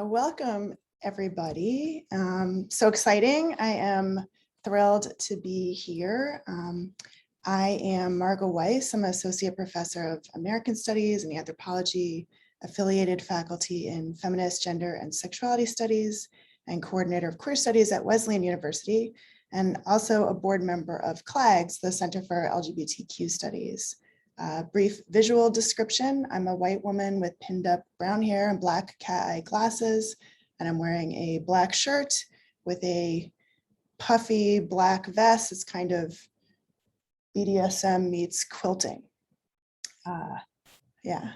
Welcome, everybody. So exciting. I am thrilled to be here. I am Margot Weiss. I'm an associate professor of American Studies and Anthropology, affiliated faculty in Feminist, Gender, and Sexuality Studies, and coordinator of Queer Studies at Wesleyan University, and also a board member of CLAGS, the Center for LGBTQ Studies. Brief visual description: I'm a white woman with pinned up brown hair and black cat eye glasses, and I'm wearing a black shirt with a puffy black vest. It's kind of BDSM meets quilting. Yeah,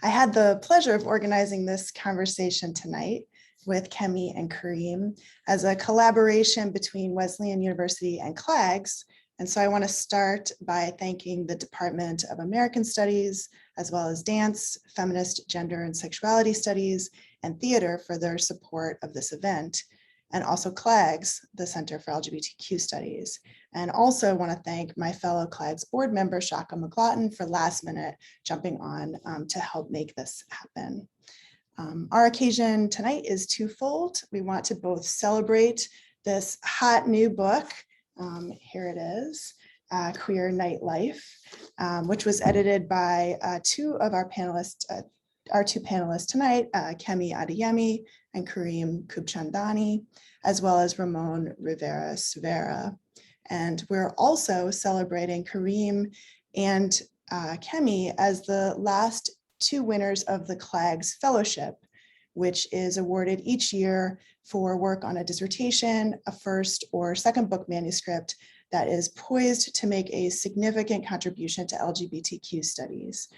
I had the pleasure of organizing this conversation tonight with Kemi and Kareem as a collaboration between Wesleyan University and CLAGS. And so I want to start by thanking the Department of American Studies, as well as Dance, Feminist, Gender, and Sexuality Studies, and Theater for their support of this event, and also CLAGS, the Center for LGBTQ Studies. And also want to thank my fellow CLAGS board member, Shaka McLaughlin, for last minute jumping on to help make this happen. Our occasion tonight is twofold. We want to both celebrate this hot new book. Here it is, Queer Nightlife, which was edited by two of our panelists, tonight, Kemi Adeyemi and Kareem Khubchandani, as well as Ramon Rivera Severa. And we're also celebrating Kareem and Kemi as the last two winners of the CLAGS Fellowship, which is awarded each year for work on a dissertation, a first or second book manuscript that is poised to make a significant contribution to LGBTQ studies.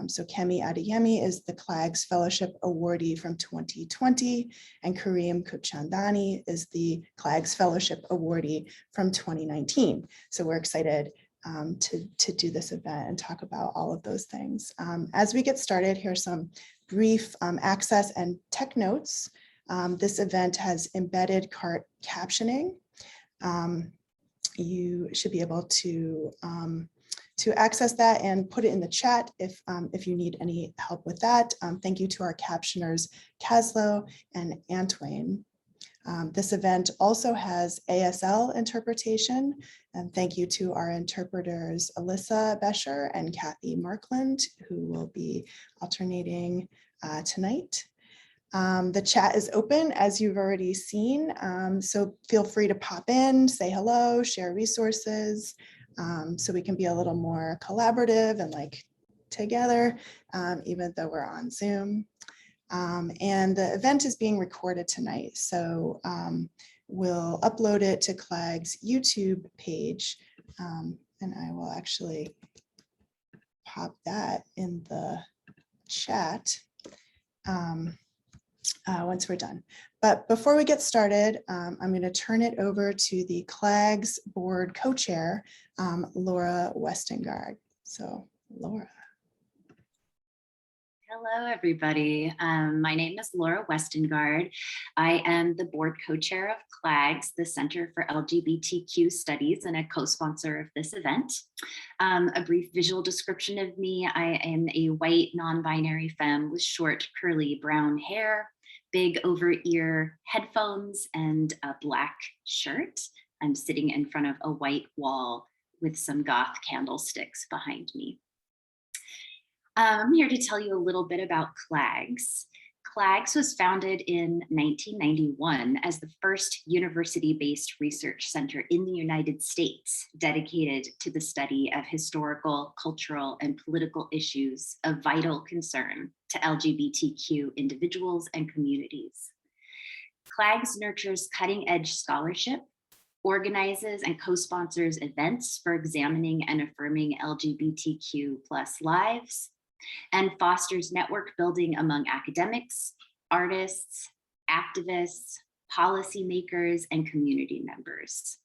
So Kemi Adeyemi is the CLAGS Fellowship awardee from 2020, and Kareem Khubchandani is the CLAGS Fellowship awardee from 2019. So we're excited to do this event and talk about all of those things. As we get started, here's some brief access and tech notes. This event has embedded captioning. You should be able to access that and put it in the chat if you need any help with that. Thank you to our captioners, Caslo and Antwain. This event also has ASL interpretation, and thank you to our interpreters, Alyssa Besher and Kathy Markland, who will be alternating tonight. The chat is open, as you've already seen, so feel free to pop in, say hello, share resources, so we can be a little more collaborative and like together, even though we're on Zoom. And the event is being recorded tonight, so we'll upload it to CLAG's YouTube page, and I will actually pop that in the chat once we're done. But before we get started, I'm going to turn it over to the CLAGS board co-chair, Laura Westengard. So, Laura. Hello, everybody. My name is Laura Westengard. I am the board co-chair of CLAGS, the Center for LGBTQ Studies, and a co-sponsor of this event. A brief visual description of me: I am a white, non-binary femme with short, curly brown hair, big over-ear headphones, and a black shirt. I'm sitting in front of a white wall with some goth candlesticks behind me. I'm here to tell you a little bit about CLAGS. CLAGS was founded in 1991 as the first university-based research center in the United States dedicated to the study of historical, cultural, and political issues of vital concern to LGBTQ individuals and communities. CLAGS nurtures cutting-edge scholarship, organizes and co-sponsors events for examining and affirming LGBTQ+ lives, and fosters network building among academics, artists, activists, policymakers, and community members.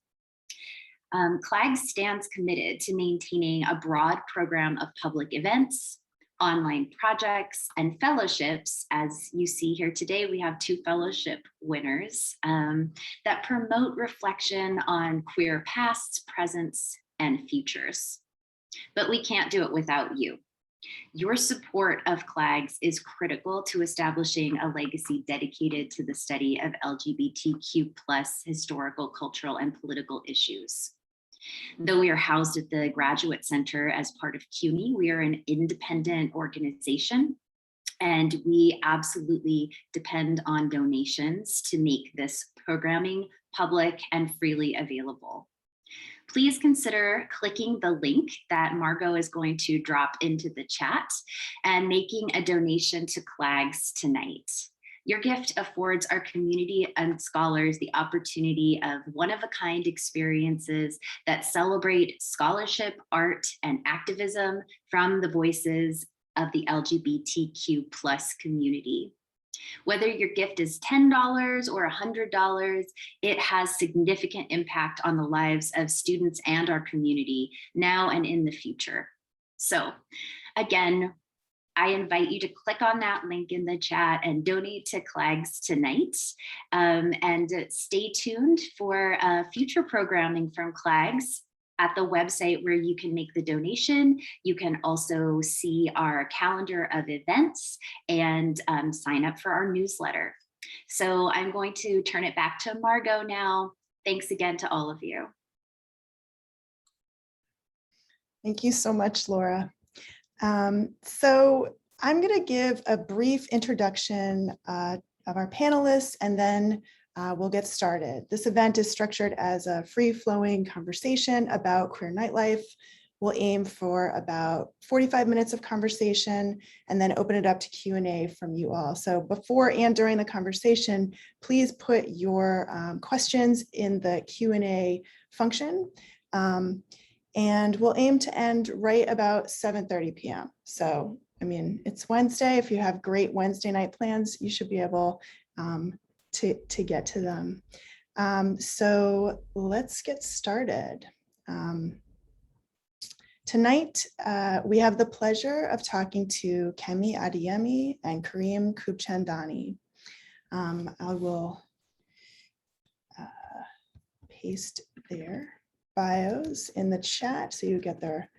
CLAGS stands committed to maintaining a broad program of public events, online projects, and fellowships. As you see here today, we have 2 fellowship winners that promote reflection on queer pasts, presents, and futures. But we can't do it without you. Your support of CLAGS is critical to establishing a legacy dedicated to the study of LGBTQ+ historical, cultural, and political issues. Though we are housed at the Graduate Center as part of CUNY, we are an independent organization, and we absolutely depend on donations to make this programming public and freely available. Please consider clicking the link that Margot is going to drop into the chat and making a donation to CLAGS tonight. Your gift affords our community and scholars the opportunity of one-of-a-kind experiences that celebrate scholarship, art, and activism from the voices of the LGBTQ+ community. Whether your gift is $10 or $100, it has significant impact on the lives of students and our community now and in the future. So again, I invite you to click on that link in the chat and donate to CLAGS tonight. And stay tuned for future programming from CLAGS at the website where you can make the donation. You can also see our calendar of events and sign up for our newsletter. So I'm going to turn it back to Margot now. Thanks again to all of you. Thank you so much, Laura. So I'm going to give a brief introduction of our panelists, and then we'll get started. This event is structured as a free-flowing conversation about queer nightlife. We'll aim for about 45 minutes of conversation and then open it up to Q&A from you all. So before and during the conversation, please put your questions in the Q&A function. And we'll aim to end right about 7:30 p.m. So, I mean, it's Wednesday. If you have great Wednesday night plans, you should be able to get to them. So let's get started. Tonight, we have the pleasure of talking to Kemi Adeyemi and Kareem Khubchandani. I will paste their bios in the chat so you get their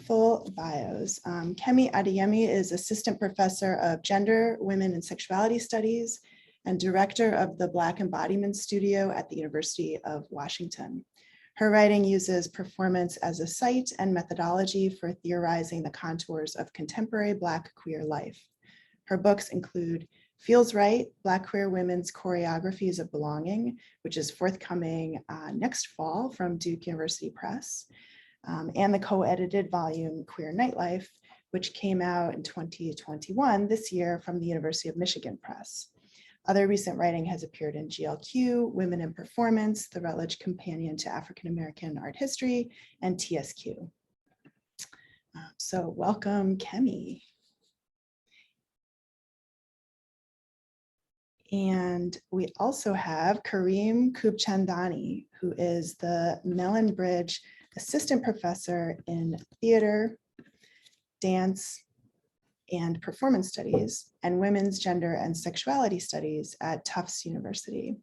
full bios. Kemi Adeyemi is Assistant Professor of Gender, Women, and Sexuality Studies and Director of the Black Embodiments Studio at the University of Washington. Her writing uses performance as a site and methodology for theorizing the contours of contemporary Black queer life. Her books include Feels Right, Black Queer Women's Choreographies of Belonging, which is forthcoming next fall from Duke University Press, and the co-edited volume Queer Nightlife, which came out in 2021 this year from the University of Michigan Press. Other recent writing has appeared in GLQ, Women in Performance, the Routledge Companion to African American Art History, and TSQ. So welcome, Kemi. And we also have Kareem Khubchandani, who is the Mellon Bridge Assistant Professor in Theater, Dance, and Performance Studies and Women's Gender and Sexuality Studies at Tufts University.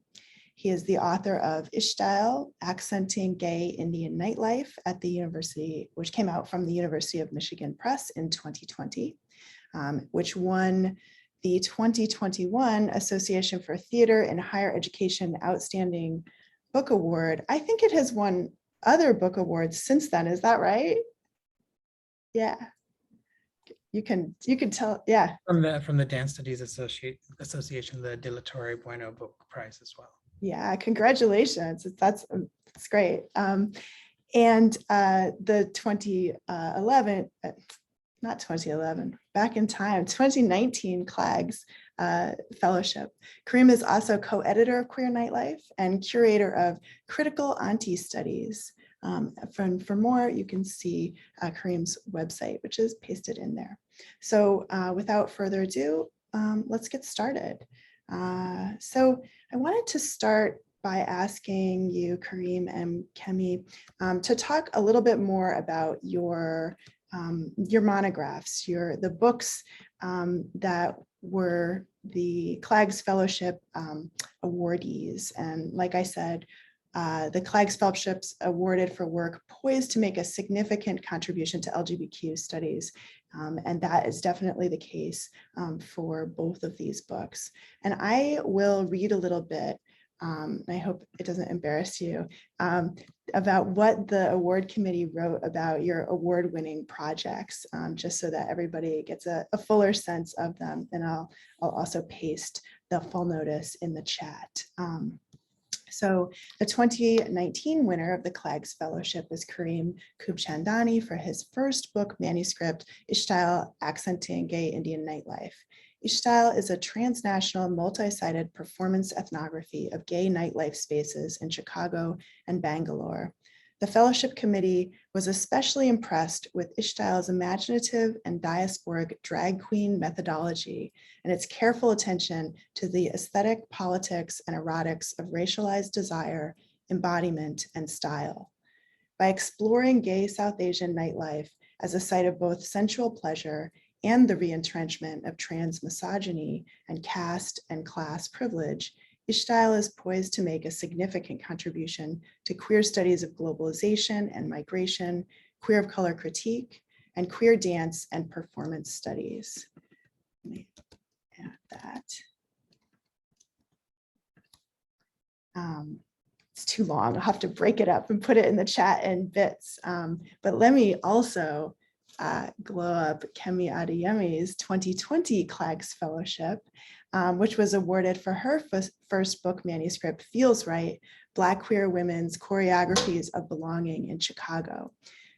He is the author of Ishstyle, Accenting Gay Indian Nightlife at the University, which came out from the University of Michigan Press in 2020, which won the 2021 Association for Theater and Higher Education Outstanding Book Award. I think it has won other book awards since then. Is that right? Yeah. You can tell, yeah. From the Dance Studies Association, the Dilatory Bueno Book Prize as well. Yeah, congratulations. That's great. And the 2011, not 2011, back in time, 2019 CLAGS Fellowship. Kareem is also co-editor of Queer Nightlife and curator of Critical Auntie Studies. For more, you can see Kareem's website, which is pasted in there. So without further ado, let's get started. So I wanted to start by asking you, Kareem and Kemi, to talk a little bit more about your your monographs, the books that were the CLAGS Fellowship awardees. And like I said, the CLAGS Fellowships awarded for work poised to make a significant contribution to LGBTQ studies. And that is definitely the case for both of these books. And I will read a little bit, I hope it doesn't embarrass you, about what the award committee wrote about your award-winning projects, just so that everybody gets a fuller sense of them. And I'll also paste the full notice in the chat. So the 2019 winner of the CLAGS Fellowship is Kareem Khubchandani for his first book manuscript, Ishtail: Accenting Gay Indian Nightlife. Ishtail is a transnational, multi-sided performance ethnography of gay nightlife spaces in Chicago and Bangalore. The fellowship committee was especially impressed with Ishtail's imaginative and diasporic drag queen methodology and its careful attention to the aesthetic, politics, and erotics of racialized desire, embodiment, and style. By exploring gay South Asian nightlife as a site of both sensual pleasure and the reentrenchment of trans misogyny and caste and class privilege, Ishtail is poised to make a significant contribution to queer studies of globalization and migration, queer of color critique, and queer dance and performance studies. Let me add that. It's too long. I'll have to break it up and put it in the chat in bits. But let me also glow up Kemi Adeyemi's 2020 CLAGS Fellowship, which was awarded for her first book manuscript, Feels Right: Black Queer Women's Choreographies of Belonging in Chicago.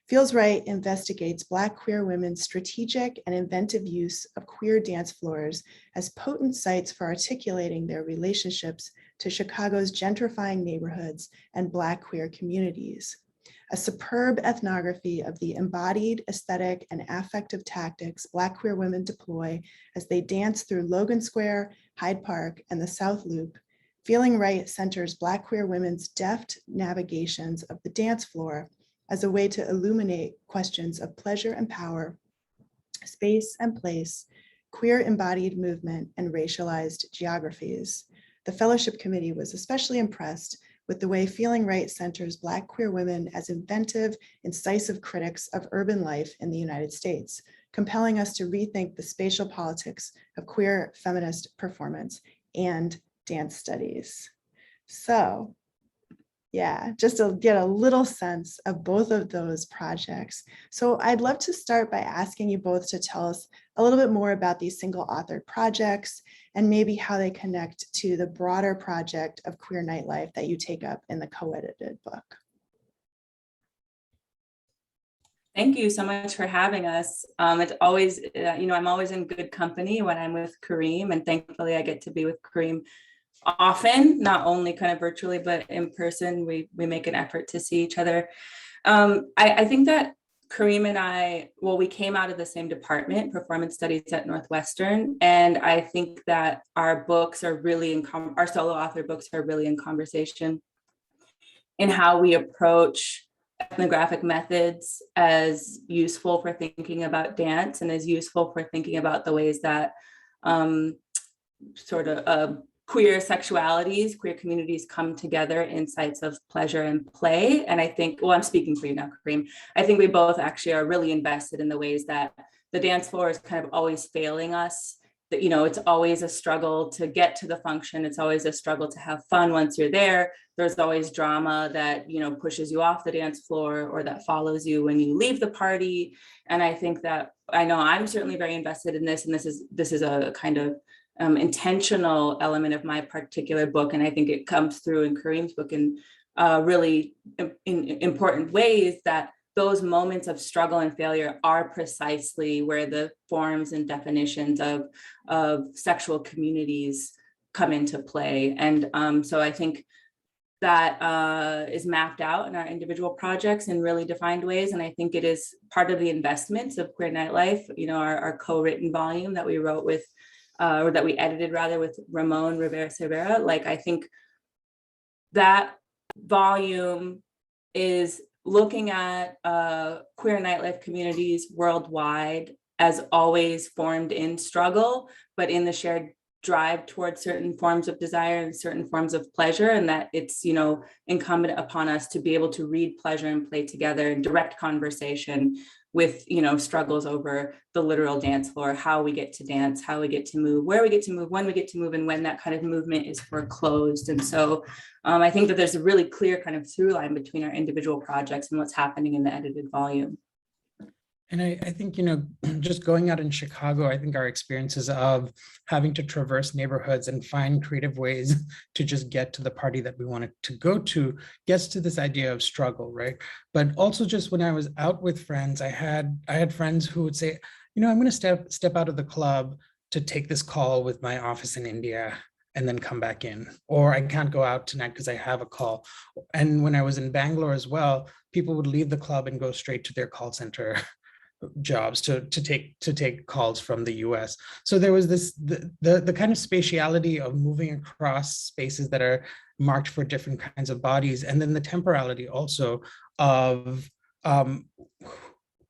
Feels Right investigates Black queer women's strategic and inventive use of queer dance floors as potent sites for articulating their relationships to Chicago's gentrifying neighborhoods and Black queer communities. A superb ethnography of the embodied aesthetic and affective tactics Black queer women deploy as they dance through Logan Square, Hyde Park, and the South Loop. Feeling Right centers Black queer women's deft navigations of the dance floor as a way to illuminate questions of pleasure and power, space and place, queer embodied movement, and racialized geographies. The fellowship committee was especially impressed with the way Feeling Right centers Black queer women as inventive, incisive critics of urban life in the United States, compelling us to rethink the spatial politics of queer feminist performance and dance studies. So, yeah, just to get a little sense of both of those projects. So I'd love to start by asking you both to tell us a little bit more about these single authored projects and maybe how they connect to the broader project of Queer Nightlife that you take up in the co-edited book. Thank you so much for having us. It's always, I'm always in good company when I'm with Kareem, and thankfully I get to be with Kareem often, not only kind of virtually, but in person. We make an effort to see each other. I think that Kareem and I, we came out of the same department, performance studies at Northwestern. And I think that our books are really our solo author books are really in conversation in how we approach ethnographic methods as useful for thinking about dance and as useful for thinking about the ways that queer sexualities, queer communities come together in sites of pleasure and play. And I think, I'm speaking for you now, Kareem, I think we both actually are really invested in the ways that the dance floor is kind of always failing us. That, it's always a struggle to get to the function. It's always a struggle to have fun once you're there. There's always drama that, pushes you off the dance floor or that follows you when you leave the party. And I think that, I know I'm certainly very invested in this, and this is a kind of intentional element of my particular book. And I think it comes through in Kareem's book in really in important ways, that those moments of struggle and failure are precisely where the forms and definitions of sexual communities come into play. And so I think that is mapped out in our individual projects in really defined ways. And I think it is part of the investments of Queer Nightlife, our co-written volume that we wrote with or that we edited rather with Ramon Rivera-Cervera. Like, I think that volume is looking at queer nightlife communities worldwide as always formed in struggle, but in the shared drive towards certain forms of desire and certain forms of pleasure, and that it's, incumbent upon us to be able to read pleasure and play together in direct conversation with, struggles over the literal dance floor, how we get to dance, how we get to move, where we get to move, when we get to move, and when that kind of movement is foreclosed. And so I think that there's a really clear kind of through line between our individual projects and what's happening in the edited volume. And I think, just going out in Chicago, I think our experiences of having to traverse neighborhoods and find creative ways to just get to the party that we wanted to go to gets to this idea of struggle, right? But also just when I was out with friends, I had friends who would say, I'm going to step out of the club to take this call with my office in India and then come back in, or I can't go out tonight because I have a call. And when I was in Bangalore as well, people would leave the club and go straight to their call center jobs to take calls from the US. So there was the kind of spatiality of moving across spaces that are marked for different kinds of bodies, and then the temporality also of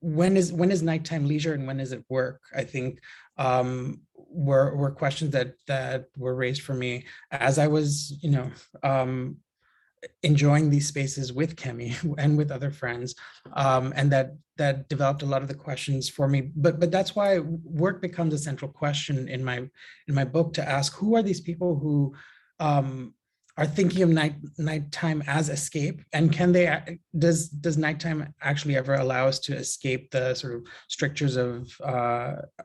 when is nighttime leisure and when is it work. I think were questions that were raised for me as I was enjoying these spaces with Kemi and with other friends, and that developed a lot of the questions for me. But that's why work becomes a central question in my book, to ask, who are these people who are thinking of nighttime as escape, and does nighttime actually ever allow us to escape the sort of strictures of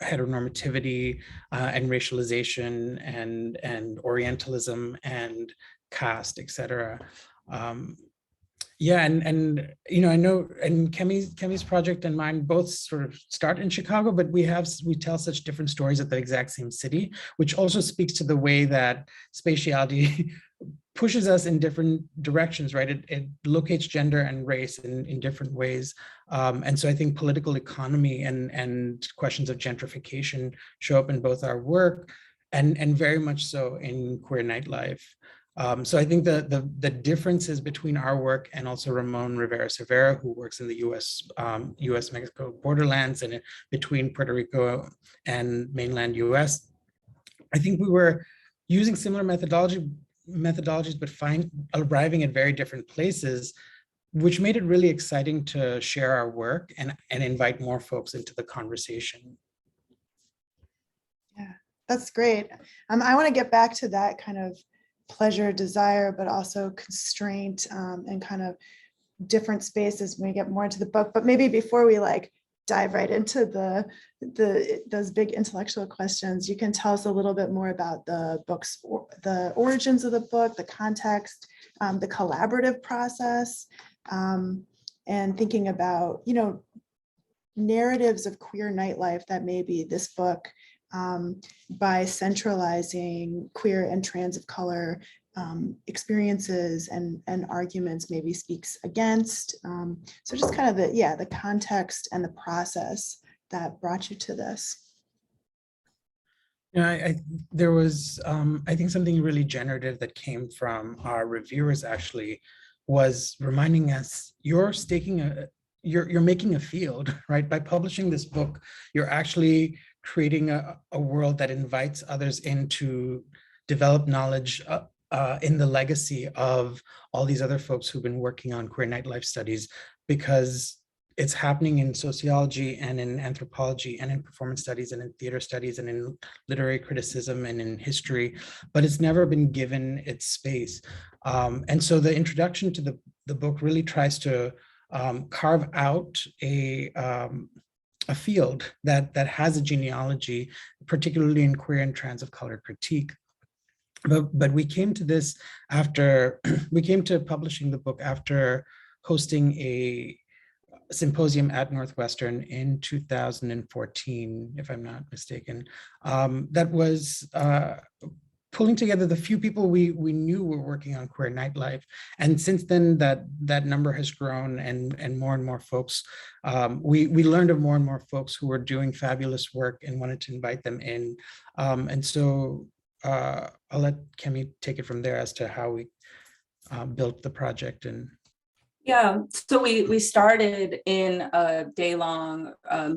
heteronormativity and racialization and Orientalism and caste, etc. And I know, and Kemi's project and mine both sort of start in Chicago, but we tell such different stories at the exact same city, which also speaks to the way that spatiality pushes us in different directions, right? It locates gender and race in different ways. And so I think political economy and questions of gentrification show up in both our work and very much so in Queer Nightlife. So I think the differences between our work and also Ramon Rivera-Cervera, who works in the US-Mexico borderlands and between Puerto Rico and mainland US, I think we were using similar methodologies, but arriving at very different places, which made it really exciting to share our work and invite more folks into the conversation. Yeah, that's great. I want to get back to that kind of pleasure, desire, but also constraint and kind of different spaces when we get more into the book. But maybe before we dive right into those big intellectual questions, you can tell us a little bit more about the the origins of the book, the context, the collaborative process, and thinking about, narratives of queer nightlife that maybe this book, by centralizing queer and trans of color experiences and arguments, maybe speaks against. So just kind of the context and the process that brought you to this. There was, I think, something really generative that came from our reviewers actually was reminding us, you're making a field, right? By publishing this book, you're actually creating a world that invites others in to develop knowledge in the legacy of all these other folks who've been working on queer nightlife studies, because it's happening in sociology and in anthropology and in performance studies and in theater studies and in literary criticism and in history, but it's never been given its space. And so the introduction to the book really tries to carve out a field that has a genealogy, particularly in queer and trans of color critique. But we came to this after, we came to publishing the book after hosting a symposium at Northwestern in 2014, if I'm not mistaken, that was pulling together the few people we knew were working on queer nightlife. And since then, that number has grown, and more folks, we learned of more and more folks who were doing fabulous work and wanted to invite them in. And so I'll let Kemi take it from there as to how we built the project. And Yeah, so we started in a day-long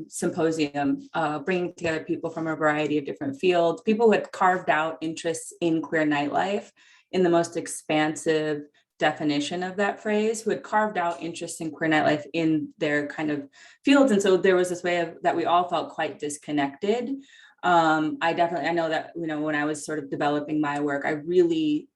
symposium, bringing together people from a variety of different fields, people who had carved out interests in queer nightlife in the most expansive definition of that phrase, who had carved out interests in queer nightlife in their kind of fields. And so there was this way of that we all felt quite disconnected. I know that, when I was sort of developing my work, I really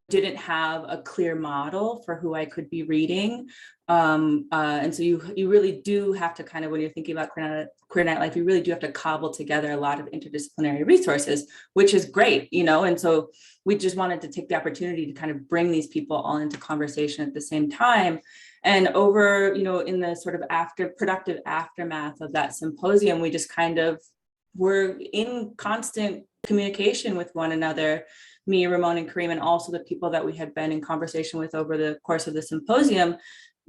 didn't have a clear model for who I could be reading. And so you really do have to kind of, when you're thinking about queer nightlife, you really do have to cobble together a lot of interdisciplinary resources, which is great, and so we just wanted to take the opportunity to kind of bring these people all into conversation at the same time. And over, in the sort of productive aftermath of that symposium, we just kind of were in constant communication with one another, me, Ramon, and Kareem, and also the people that we had been in conversation with over the course of the symposium,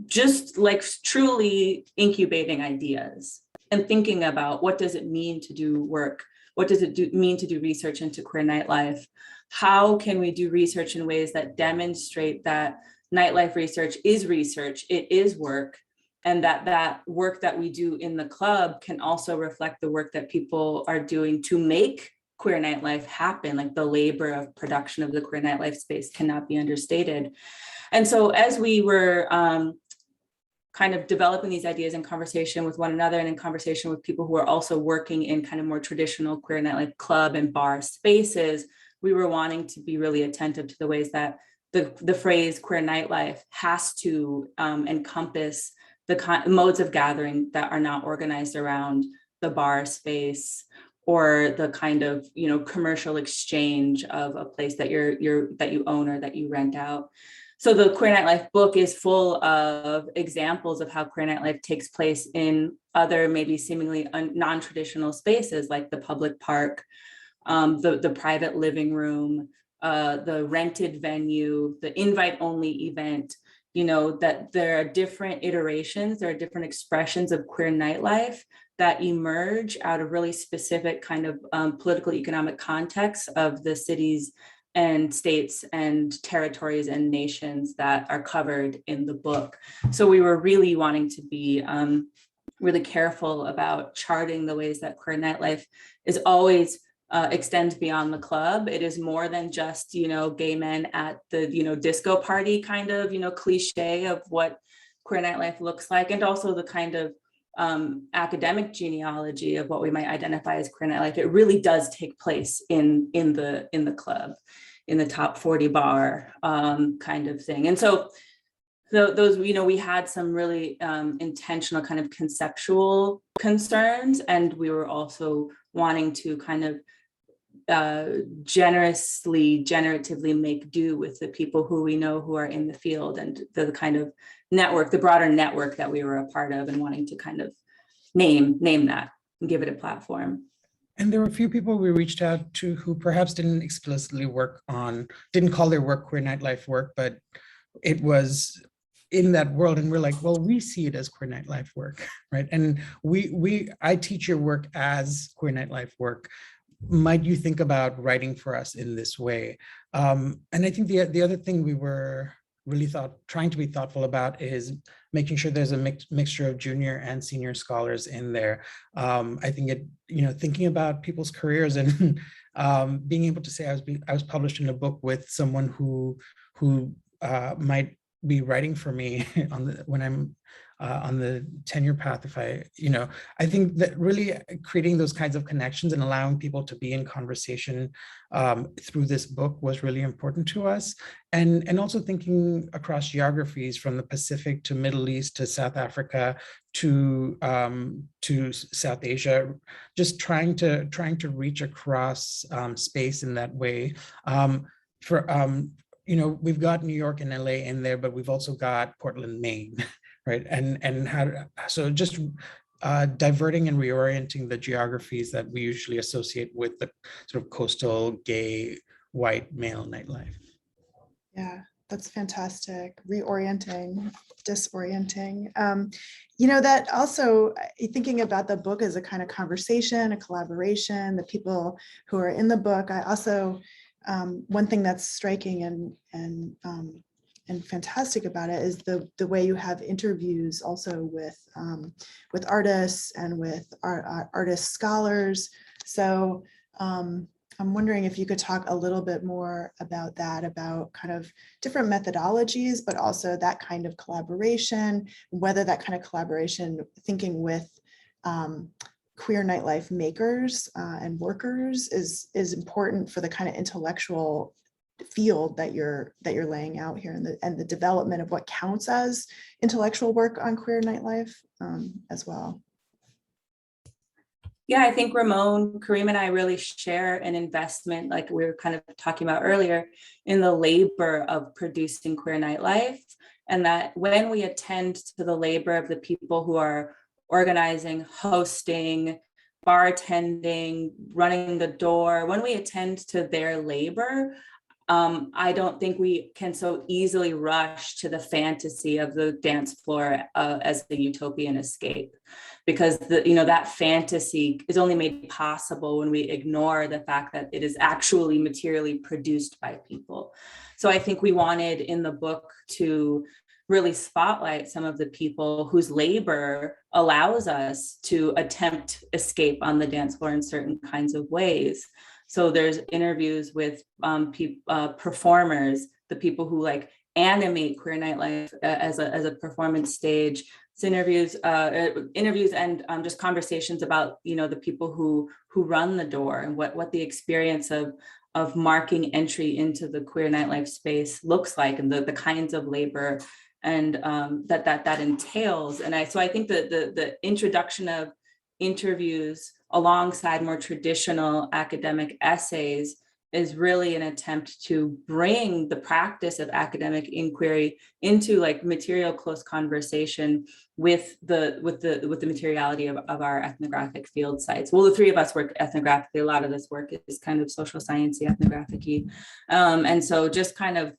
just like truly incubating ideas and thinking about what does it mean to do work? What does it mean to do research into queer nightlife? How can we do research in ways that demonstrate that nightlife research, it is work, and that work that we do in the club can also reflect the work that people are doing to make queer nightlife happen. Like the labor of production of the queer nightlife space cannot be understated. And so as we were kind of developing these ideas in conversation with one another and in conversation with people who are also working in kind of more traditional queer nightlife club and bar spaces, we were wanting to be really attentive to the ways that the phrase queer nightlife has to encompass the modes of gathering that are not organized around the bar space or the kind of commercial exchange of a place that you own or that you rent out. So the Queer Nightlife book is full of examples of how queer nightlife takes place in other maybe seemingly non-traditional spaces, like the public park, the private living room, the rented venue, the invite-only event. That there are different iterations, there are different expressions of queer nightlife that emerge out of really specific kind of political economic contexts of the cities and states and territories and nations that are covered in the book. So we were really wanting to be really careful about charting the ways that queer nightlife is always extends beyond the club. It is more than just, gay men at the, disco party kind of, cliche of what queer nightlife looks like, and also the kind of academic genealogy of what we might identify as queer nightlife. It really does take place in the club, in the top 40 bar kind of thing. And so those, we had some really intentional kind of conceptual concerns, and we were also wanting to kind of generatively make do with the people who we know who are in the field and the kind of network, the broader network that we were a part of, and wanting to kind of name that and give it a platform. And there were a few people we reached out to who perhaps didn't explicitly didn't call their work queer nightlife work, but it was in that world, and we're like, well, we see it as queer nightlife work, right? And I teach your work as queer nightlife work. Might you think about writing for us in this way? And I think the other thing we were really trying to be thoughtful about is making sure there's a mixture of junior and senior scholars in there. I think thinking about people's careers and being able to say I was published in a book with someone who might be writing for me when I'm on the tenure path. I think that really creating those kinds of connections and allowing people to be in conversation through this book was really important to us. And also thinking across geographies, from the Pacific to Middle East to South Africa to South Asia, just trying to reach across space in that way. We've got New York and LA in there, but we've also got Portland, Maine, right? So just diverting and reorienting the geographies that we usually associate with the sort of coastal, gay, white, male nightlife. Yeah, that's fantastic. Reorienting, disorienting. That also, thinking about the book as a kind of conversation, a collaboration, the people who are in the book. I also, one thing that's striking and and fantastic about it is the way you have interviews also with artists and with artist scholars. So I'm wondering if you could talk a little bit more about that, about kind of different methodologies, but also that kind of collaboration, whether that kind of collaboration, thinking with queer nightlife makers and workers is important for the kind of intellectual field that you're laying out here, and the development of what counts as intellectual work on queer nightlife as well. Yeah, I think Ramon, Kareem, and I really share an investment, like we were kind of talking about earlier, in the labor of producing queer nightlife. And that when we attend to the labor of the people who are organizing, hosting, bartending, running the door, when we attend to their labor, I don't think we can so easily rush to the fantasy of the dance floor as the utopian escape, because that fantasy is only made possible when we ignore the fact that it is actually materially produced by people. So I think we wanted in the book to really spotlight some of the people whose labor allows us to attempt escape on the dance floor in certain kinds of ways. So there's interviews with performers, the people who like animate queer nightlife as a performance stage. It's interviews and just conversations about the people who run the door and what the experience of marking entry into the queer nightlife space looks like, and the kinds of labor and that entails. And so I think that the introduction of interviews alongside more traditional academic essays is really an attempt to bring the practice of academic inquiry into like material close conversation with the materiality of our ethnographic field sites. Well, the three of us work ethnographically. A lot of this work is kind of social sciencey, ethnographic-y. And so just kind of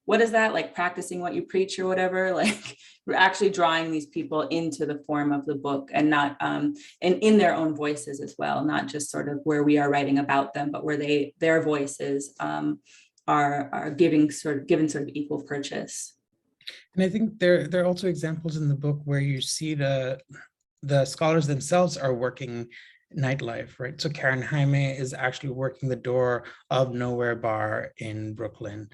what is that, like practicing what you preach or whatever, like we're actually drawing these people into the form of the book, and not and in their own voices as well, not just sort of where we are writing about them, but where their voices are given sort of equal purchase. And I think there are also examples in the book where you see the scholars themselves are working nightlife, right? So Karen Jaime is actually working the door of Nowhere Bar in Brooklyn.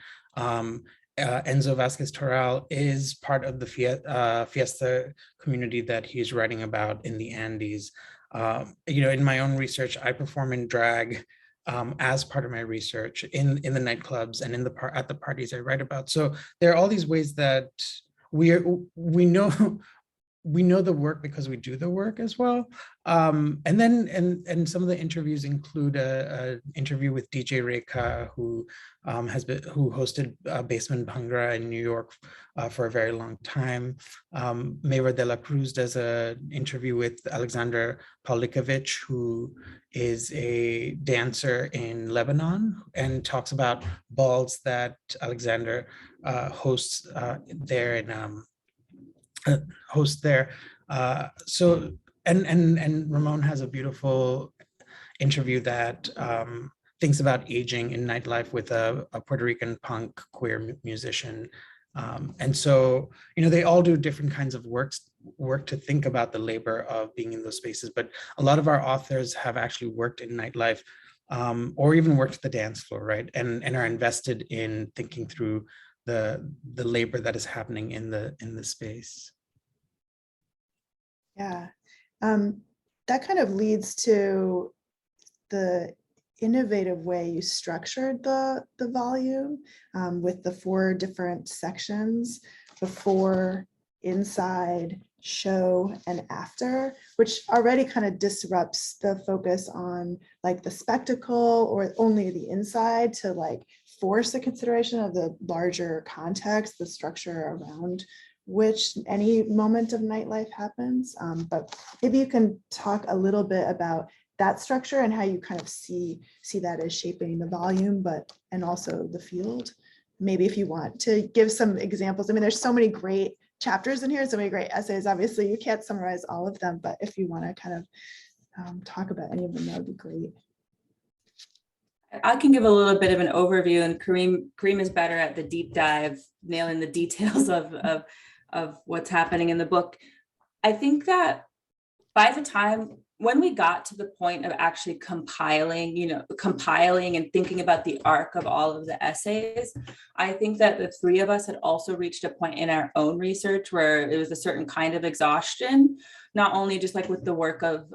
Enzo Vasquez Toral is part of the fiesta community that he's writing about in the Andes. In my own research, I perform in drag as part of my research in the nightclubs and at the parties I write about. So there are all these ways that we know the work because we do the work as well. And some of the interviews include an interview with DJ Rekha, who hosted Basement Bhangra in New York for a very long time. Mayra de la Cruz does an interview with Alexander Pavlikovich, who is a dancer in Lebanon, and talks about balls that Alexander hosts there in host there. And Ramon has a beautiful interview that thinks about aging in nightlife with a Puerto Rican punk queer musician. And so, they all do different kinds of work to think about the labor of being in those spaces. But a lot of our authors have actually worked in nightlife or even worked at the dance floor, right? And are invested in thinking through the labor that is happening in the space. Yeah, that kind of leads to the innovative way you structured the volume with the 4 different sections: before, inside, show, and after, which already kind of disrupts the focus on like the spectacle or only the inside to like force a consideration of the larger context, the structure around which any moment of nightlife happens. But maybe you can talk a little bit about that structure and how you kind of see that as shaping the volume, and also the field. Maybe if you want to give some examples. I mean, there's so many great chapters in here, so many great essays. Obviously, you can't summarize all of them, but if you want to kind of talk about any of them, that would be great. I can give a little bit of an overview, and Kareem is better at the deep dive, nailing the details of what's happening in the book. I think that by the time when we got to the point of actually compiling and thinking about the arc of all of the essays, I think that the three of us had also reached a point in our own research where it was a certain kind of exhaustion, not only just like with the work of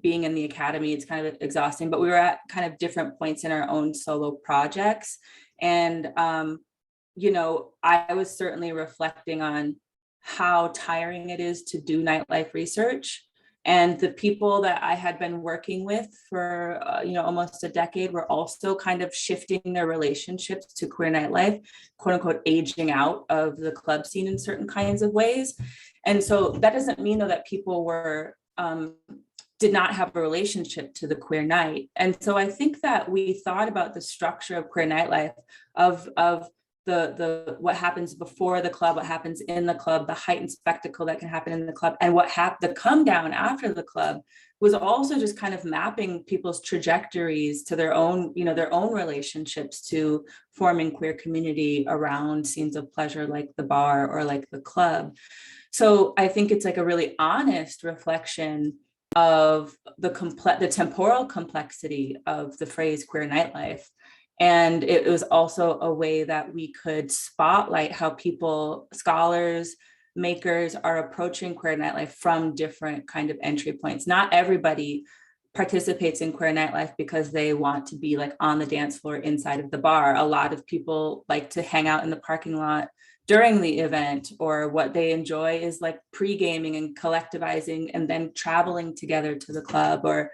being in the academy, it's kind of exhausting, but we were at kind of different points in our own solo projects. And, I was certainly reflecting on how tiring it is to do nightlife research. And the people that I had been working with for, almost a decade were also kind of shifting their relationships to queer nightlife, quote unquote, aging out of the club scene in certain kinds of ways. And so that doesn't mean though that people were, did not have a relationship to the queer night. And so I think that we thought about the structure of queer nightlife, of the what happens before the club, what happens in the club, the heightened spectacle that can happen in the club, and the come down after the club was also just kind of mapping people's trajectories to their own relationships to forming queer community around scenes of pleasure like the bar or like the club. So I think it's like a really honest reflection of the temporal complexity of the phrase queer nightlife. And it was also a way that we could spotlight how people, scholars, makers are approaching queer nightlife from different kind of entry points. Not everybody participates in queer nightlife because they want to be like on the dance floor inside of the bar. A lot of people like to hang out in the parking lot during the event, or what they enjoy is like pre-gaming and collectivizing and then traveling together to the club, or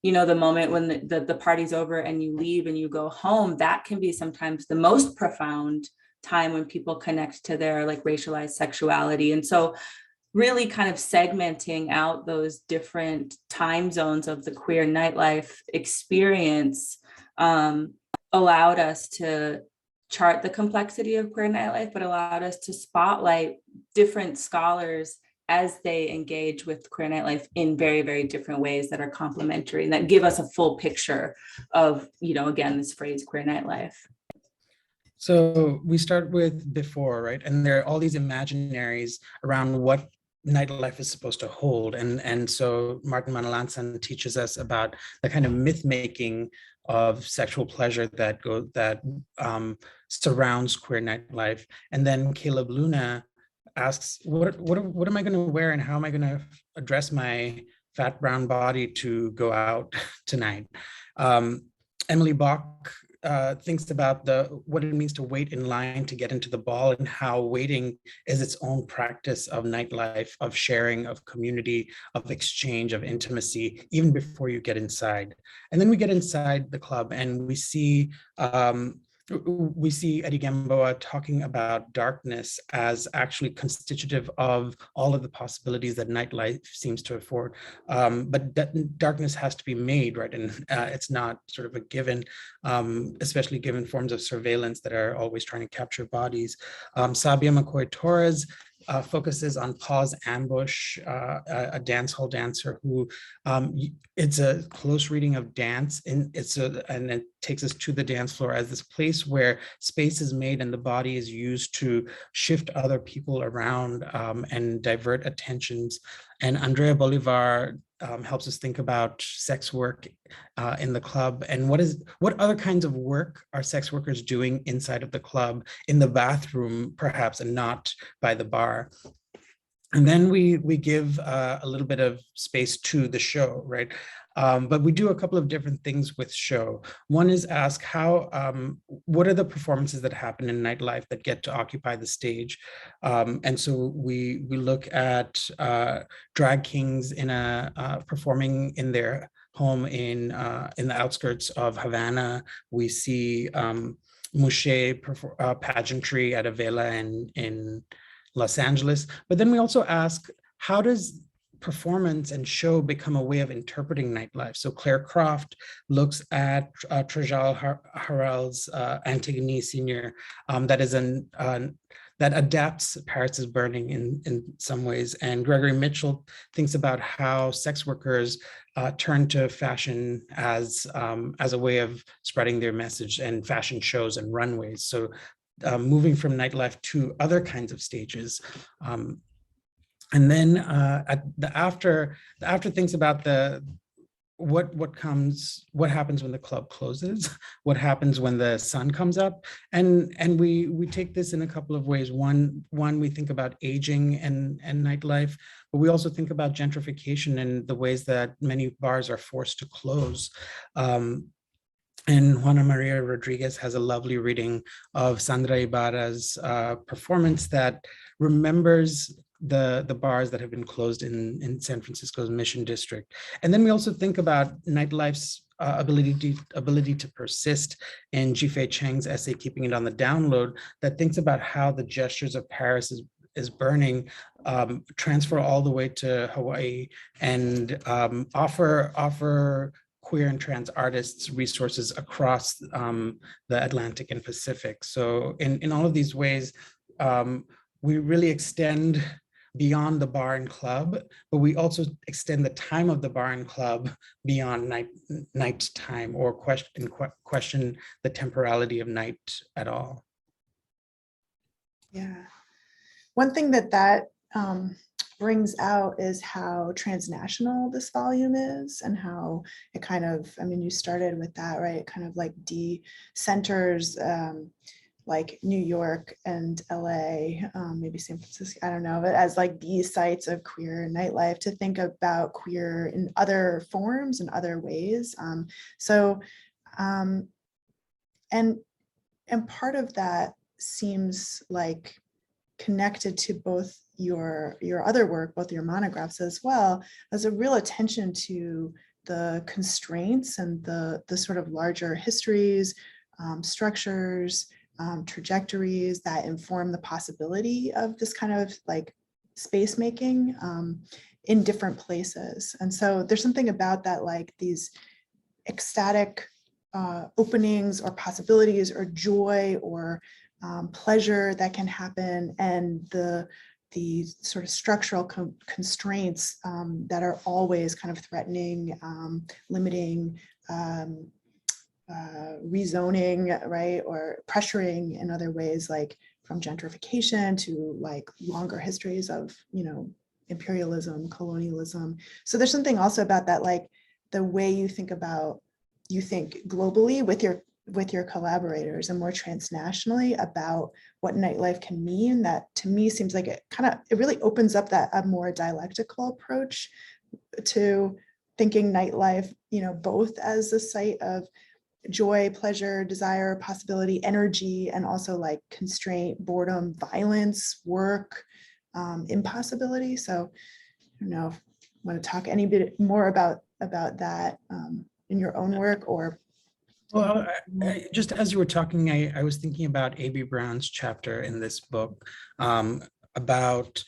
the moment when the party's over and you leave and you go home. That can be sometimes the most profound time when people connect to their like racialized sexuality. And so really kind of segmenting out those different time zones of the queer nightlife experience allowed us to chart the complexity of queer nightlife, but allowed us to spotlight different scholars as they engage with queer nightlife in very, very different ways that are complementary and that give us a full picture of, again, this phrase queer nightlife. So we start with before, right? And there are all these imaginaries around what nightlife is supposed to hold. And so Martin Manalansan teaches us about the kind of myth making of sexual pleasure that surrounds queer nightlife. And then Caleb Luna asks, what am I going to wear and how am I going to address my fat brown body to go out tonight? Emily Bach thinks about what it means to wait in line to get into the ball, and how waiting is its own practice of nightlife, of sharing, of community, of exchange, of intimacy, even before you get inside. And then we get inside the club and we see Eddie Gamboa talking about darkness as actually constitutive of all of the possibilities that nightlife seems to afford. But darkness has to be made, right? And it's not sort of a given, especially given forms of surveillance that are always trying to capture bodies. Sabia McCoy-Torres focuses on Pause Ambush, a dance hall dancer who, it's a close reading of dance, and it takes us to the dance floor as this place where space is made and the body is used to shift other people around and divert attentions. And Andrea Bolivar helps us think about sex work in the club, and what other kinds of work are sex workers doing inside of the club, in the bathroom perhaps, and not by the bar. And then we give a little bit of space to the show, right? But we do a couple of different things with show. One is ask what are the performances that happen in nightlife that get to occupy the stage? And so we look at drag kings performing in their home in the outskirts of Havana. We see mouche pageantry at a villa in Los Angeles. But then we also ask, how does performance and show become a way of interpreting nightlife? So Claire Croft looks at Trajal Harrell's Antigone Senior, that that adapts Paris is Burning in some ways. And Gregory Mitchell thinks about how sex workers turn to fashion as a way of spreading their message, and fashion shows and runways. So moving from nightlife to other kinds of stages. And then at the after thinks about what happens when the club closes, what happens when the sun comes up, and we take this in a couple of ways. One, we think about aging and nightlife, but we also think about gentrification and the ways that many bars are forced to close. And Juana Maria Rodriguez has a lovely reading of Sandra Ibarra's performance that remembers the bars that have been closed in San Francisco's Mission District. And then we also think about nightlife's ability to persist in Jifei Cheng's essay, Keeping It on the Download, that thinks about how the gestures of Paris is burning transfer all the way to Hawaii and offer queer and trans artists resources across the Atlantic and Pacific. So in all of these ways, we really extend beyond the bar and club, but we also extend the time of the bar and club beyond night time, or question the temporality of night at all. Yeah. One thing that brings out is how transnational this volume is, and how it kind of, I mean, you started with that, right? It kind of like de-centers like New York and LA, maybe San Francisco, I don't know, but as like these sites of queer nightlife, to think about queer in other forms and other ways. And part of that seems like connected to both your other work, both your monographs, as well as a real attention to the constraints and the sort of larger histories, structures, trajectories that inform the possibility of this kind of like space making in different places. And so there's something about that, like these ecstatic openings or possibilities or joy or pleasure that can happen, and the sort of structural constraints that are always kind of threatening, limiting, rezoning, right, or pressuring in other ways, like from gentrification to like longer histories of, you know, imperialism, colonialism. So there's something also about that, like the way you think globally with your collaborators and more transnationally about what nightlife can mean, that to me seems like it really opens up that a more dialectical approach to thinking nightlife, you know, both as a site of joy, pleasure, desire, possibility, energy, and also like constraint, boredom, violence, work, impossibility. So I don't know if you want to talk any bit more about that in your own work, or. Well, just as you were talking, I was thinking about A.B. Brown's chapter in this book about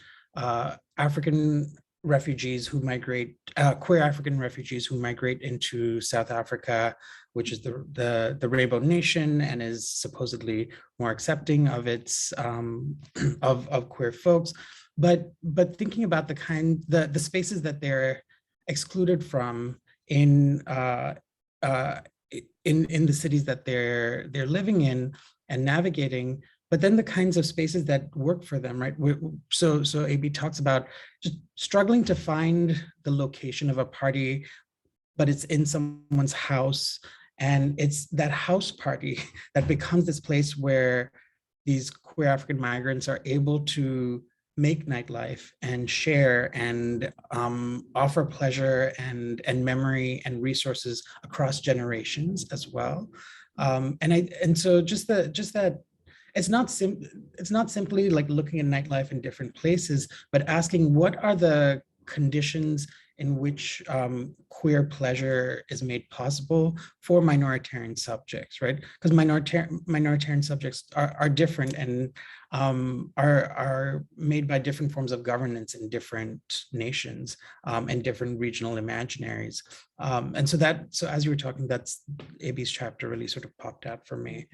African refugees who migrate, queer African refugees who migrate into South Africa, which is the Rainbow Nation, and is supposedly more accepting of its of queer folks, but thinking about the spaces that they're excluded from in the cities that they're living in and navigating, but then the kinds of spaces that work for them, right? So AB talks about just struggling to find the location of a party, but it's in someone's house, and it's that house party that becomes this place where these queer African migrants are able to make nightlife and share and offer pleasure and memory and resources across generations as well. And so just that it's not simply like looking at nightlife in different places, but asking what are the conditions in which queer pleasure is made possible for minoritarian subjects, right? Because minoritarian subjects are different and are made by different forms of governance in different nations and different regional imaginaries. And so as you were talking, that's AB's chapter really sort of popped out for me.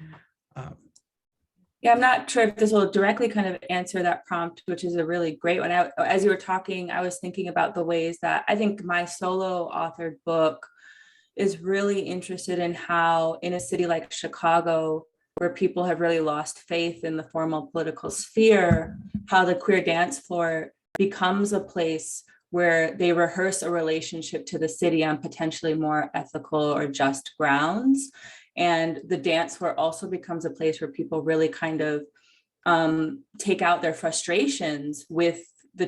Yeah, I'm not sure if this will directly kind of answer that prompt, which is a really great one. As you were talking, I was thinking about the ways that I think my solo authored book is really interested in how in a city like Chicago, where people have really lost faith in the formal political sphere, how the queer dance floor becomes a place where they rehearse a relationship to the city on potentially more ethical or just grounds. And the dance floor also becomes a place where people really kind of take out their frustrations with the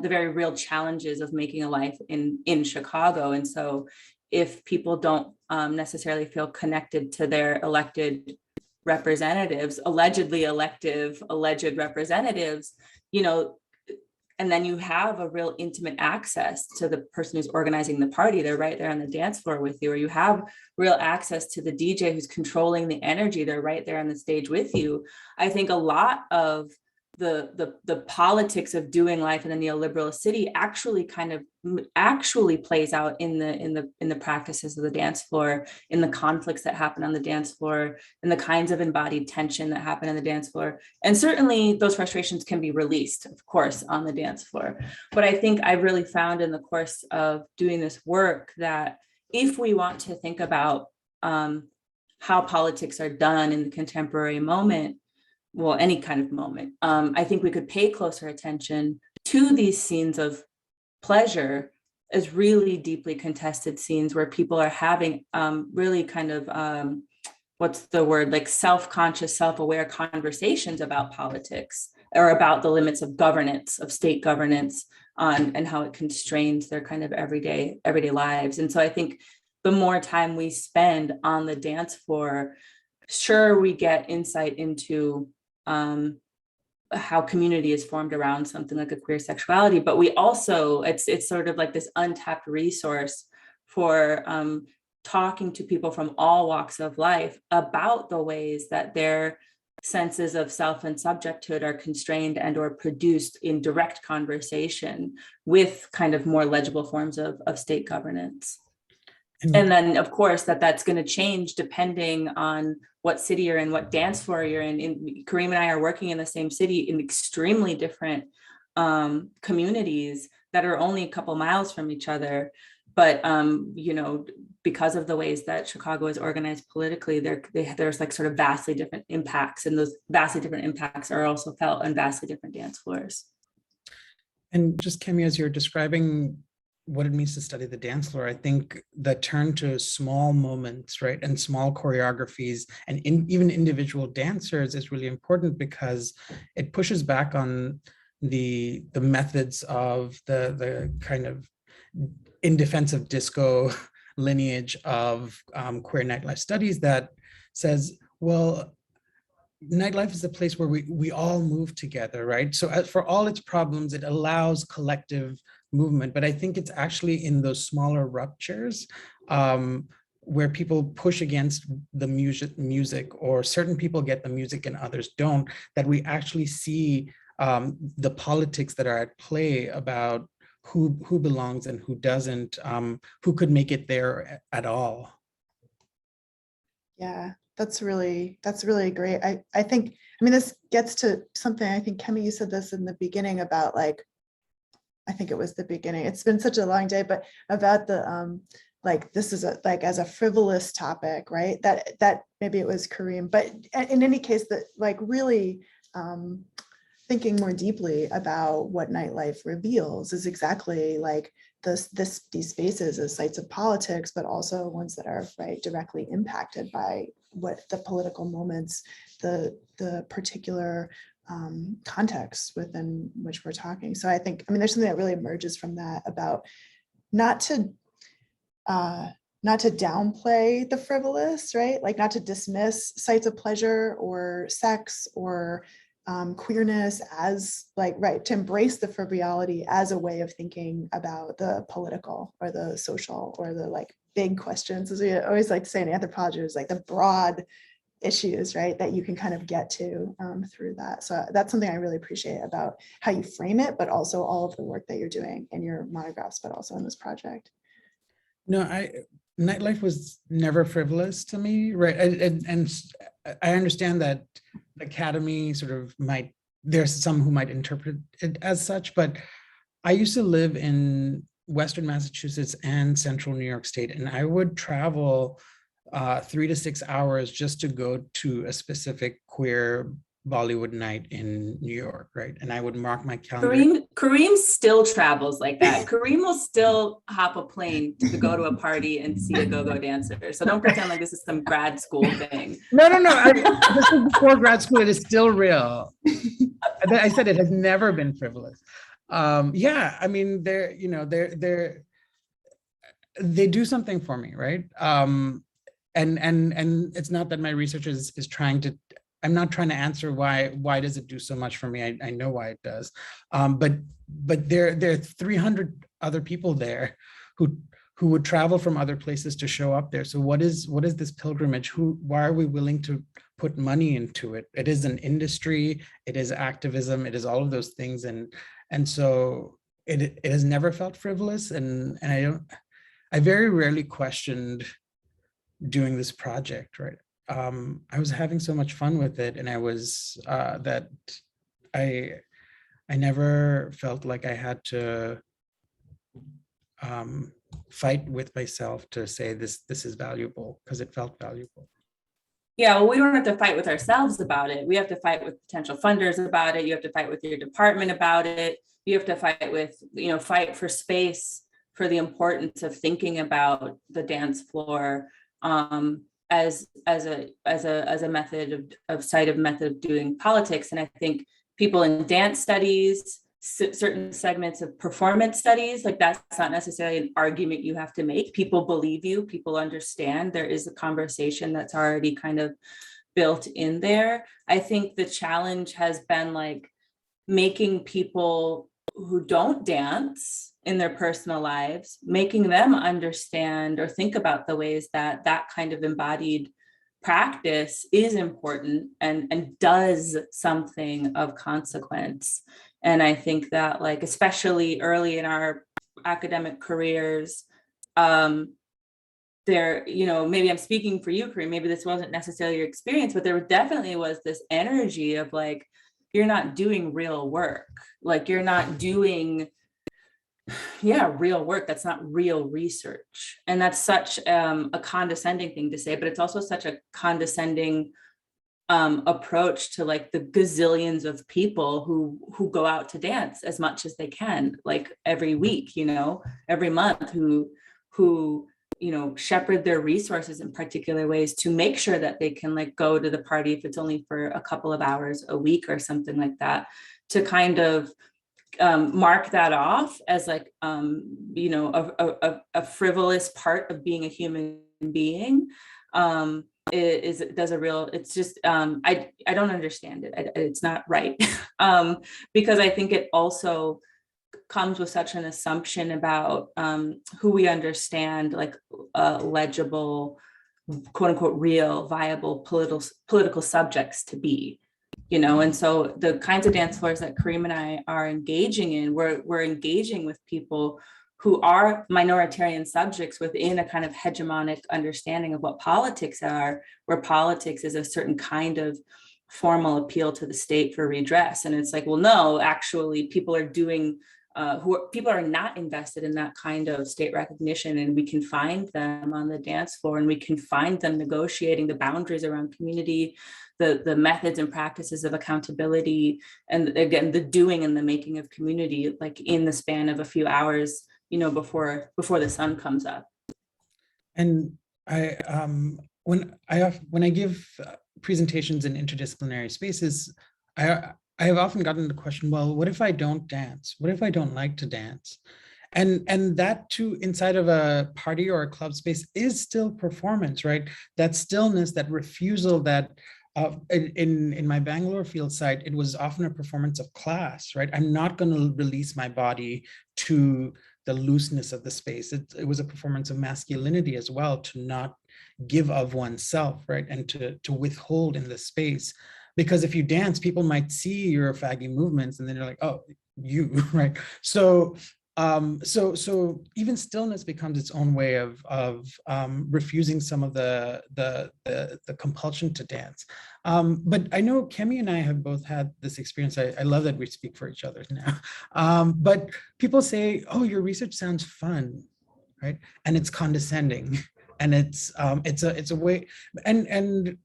very real challenges of making a life in Chicago. And so if people don't necessarily feel connected to their elected representatives, allegedly alleged representatives, you know, and then you have a real intimate access to the person who's organizing the party. They're right there on the dance floor with you, or you have real access to the DJ who's controlling the energy. They're right there on the stage with you. I think a lot of the politics of doing life in a neoliberal city actually plays out in the practices of the dance floor, in the conflicts that happen on the dance floor, in the kinds of embodied tension that happen on the dance floor. And certainly those frustrations can be released, of course, on the dance floor. But I think I really found in the course of doing this work that if we want to think about how politics are done in the contemporary moment, well, any kind of moment, I think we could pay closer attention to these scenes of pleasure as really deeply contested scenes where people are having really kind of, what's the word, like self-conscious, self-aware conversations about politics or about the limits of governance, of state governance, and how it constrains their kind of everyday lives. And so I think the more time we spend on the dance floor, sure, we get insight into how community is formed around something like a queer sexuality, but we also, it's sort of like this untapped resource for talking to people from all walks of life about the ways that their senses of self and subjecthood are constrained and or produced in direct conversation with kind of more legible forms of state governance. And then, of course, that's going to change depending on what city you're in, what dance floor you're in. Kareem and I are working in the same city in extremely different communities that are only a couple miles from each other. But, you know, because of the ways that Chicago is organized politically, there's like sort of vastly different impacts. And those vastly different impacts are also felt on vastly different dance floors. And just, Kemi, as you're describing what it means to study the dance floor, I think the turn to small moments, right, and small choreographies and even individual dancers is really important because it pushes back on the methods of the kind of indefensive disco lineage of queer nightlife studies that says, well, nightlife is a place where we all move together, right? So for all its problems, it allows collective movement, but I think it's actually in those smaller ruptures where people push against the music, or certain people get the music and others don't, that we actually see the politics that are at play about who belongs and who doesn't, who could make it there at all. Yeah, that's really great. I think, I mean, this gets to something, I think, Kemi, you said this in the beginning about like, I think it was the beginning. It's been such a long day, but about the like this is as a frivolous topic, right? That maybe it was Kareem, but in any case, that like really thinking more deeply about what nightlife reveals is exactly like these spaces as sites of politics, but also ones that are directly impacted by what the political moments, the particular context within which we're talking. So I think, I mean, there's something that really emerges from that about not to downplay the frivolous, right? Like not to dismiss sites of pleasure or sex or queerness as like, to embrace the frivolity as a way of thinking about the political or the social or the like big questions, as we always like to say in anthropology, is like the broad issues, right, that you can kind of get to through that. So that's something I really appreciate about how you frame it, but also all of the work that you're doing in your monographs, but also in this project. No, nightlife was never frivolous to me, right? And I understand that academy sort of there's some who might interpret it as such, but I used to live in Western Massachusetts and Central New York State, and I would travel 3 to 6 hours just to go to a specific queer Bollywood night in New York, right? And I would mark my calendar. Kareem still travels like that. Kareem will still hop a plane to go to a party and see a go-go dancer. So don't pretend like this is some grad school thing. No. This is before grad school. It is still real. I said it has never been frivolous. Yeah, I mean, they do something for me, right? And it's not that my research is trying to. I'm not trying to answer why does it do so much for me. I know why it does, but there are 300 other people there who would travel from other places to show up there. So what is this pilgrimage? Why are we willing to put money into it? It is an industry. It is activism. It is all of those things, and so it has never felt frivolous. And I very rarely questioned doing this project, right? I was having so much fun with it, and I was that I never felt like I had to fight with myself to say this is valuable, because it felt valuable. Yeah, well, we don't have to fight with ourselves about it. We have to fight with potential funders about it. You have to fight with your department about it. You have to fight with, fight for space, for the importance of thinking about the dance floor as a method of cited method of doing politics. And I think people in dance studies, certain segments of performance studies, like that's not necessarily an argument you have to make. People believe you, people understand. There is a conversation that's already kind of built in there. I think the challenge has been like making people who don't dance in their personal lives, making them understand or think about the ways that that kind of embodied practice is important and does something of consequence. And I think that, like, especially early in our academic careers, there, maybe I'm speaking for you, Kareem, maybe this wasn't necessarily your experience, but there definitely was this energy of like, you're not doing real work. Like, you're not doing real work. That's not real research. And that's such a condescending thing to say, but it's also such a condescending approach to like the gazillions of people who go out to dance as much as they can, like every week, every month, who shepherd their resources in particular ways to make sure that they can like go to the party if it's only for a couple of hours a week or something like that, to kind of mark that off as like a frivolous part of being a human being. It's just I don't understand it. It's not right. Because I think it also comes with such an assumption about who we understand like legible, quote unquote, real, viable political subjects to be. And so the kinds of dance floors that Kareem and I are engaging in, we're engaging with people who are minoritarian subjects within a kind of hegemonic understanding of what politics are, where politics is a certain kind of formal appeal to the state for redress. And it's like, well, no, actually people are doing, people are not invested in that kind of state recognition, and we can find them on the dance floor, and we can find them negotiating the boundaries around community, the methods and practices of accountability, and again, the doing and the making of community, like in the span of a few hours, before the sun comes up. And when I give presentations in interdisciplinary spaces, I have often gotten the question, well, what if I don't dance? What if I don't like to dance? And that too, inside of a party or a club space, is still performance, right? That stillness, that refusal, that in my Bangalore field site, it was often a performance of class, right? I'm not going to release my body to the looseness of the space. It was a performance of masculinity as well, to not give of oneself, right? And to withhold in the space. Because if you dance, people might see your faggy movements and then you're like, oh, you, right? So So even stillness becomes its own way of refusing some of the compulsion to dance. But I know Kemi and I have both had this experience. I love that we speak for each other now. But people say, "Oh, your research sounds fun," right? And it's condescending, and it's a way, and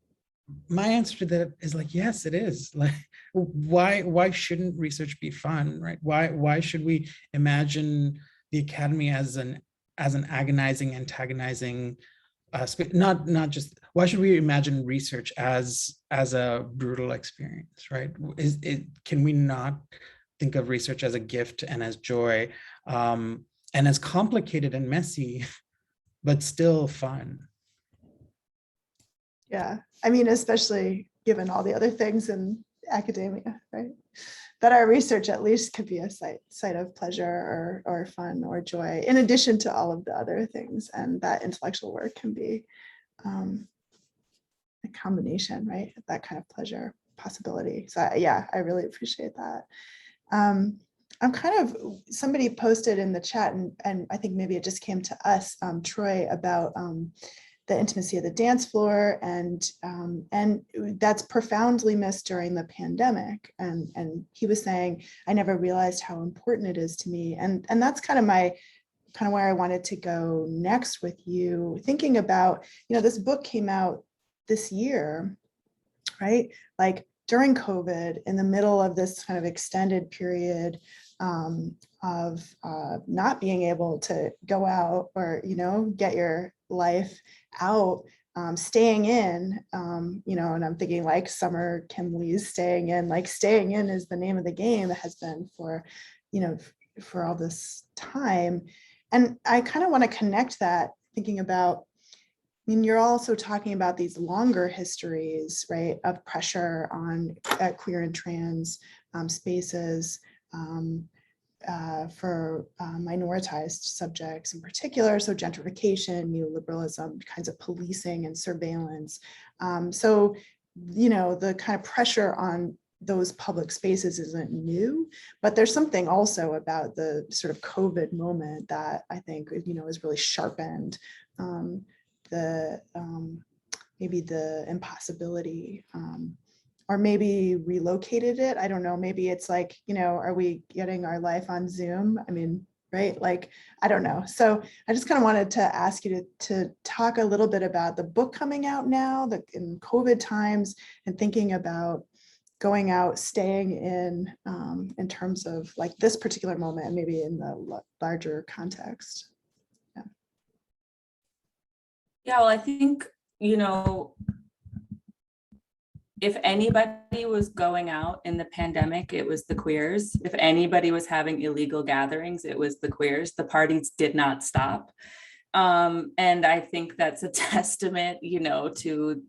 my answer to that is like, yes, it is. Like, why shouldn't research be fun, right? Why should we imagine the academy as an agonizing, antagonizing not just, why should we imagine research as a brutal experience, right? Can we not think of research as a gift and as joy, and as complicated and messy, but still fun? Yeah, I mean, especially given all the other things in academia, right? That our research at least could be a site of pleasure or fun or joy, in addition to all of the other things. And that intellectual work can be a combination, right? That kind of pleasure possibility. So yeah, I really appreciate that. I'm kind of, somebody posted in the chat, and I think maybe it just came to us, Troy, about the intimacy of the dance floor, and that's profoundly missed during the pandemic. And he was saying, I never realized how important it is to me. And that's kind of where I wanted to go next with you, thinking about, this book came out this year, right? Like during COVID, in the middle of this kind of extended period of not being able to go out or, get your life out, staying in, and I'm thinking like Summer Kim Lee's staying in, like staying in is the name of the game. It has been for, for all this time. And I kind of want to connect that, thinking about, you're also talking about these longer histories, right, of pressure on queer and trans spaces, for minoritized subjects in particular, so gentrification, neoliberalism, kinds of policing and surveillance. So, the kind of pressure on those public spaces isn't new, but there's something also about the sort of COVID moment that I think, has really sharpened maybe the impossibility, or maybe relocated it. I don't know, maybe it's like, are we getting our life on Zoom? I mean, right? Like, I don't know. So I just kind of wanted to ask you to talk a little bit about the book coming out now, in COVID times, and thinking about going out, staying in terms of like this particular moment, and maybe in the larger context. Yeah, well, I think, if anybody was going out in the pandemic, it was the queers. If anybody was having illegal gatherings, it was the queers. The parties did not stop. And I think that's a testament, to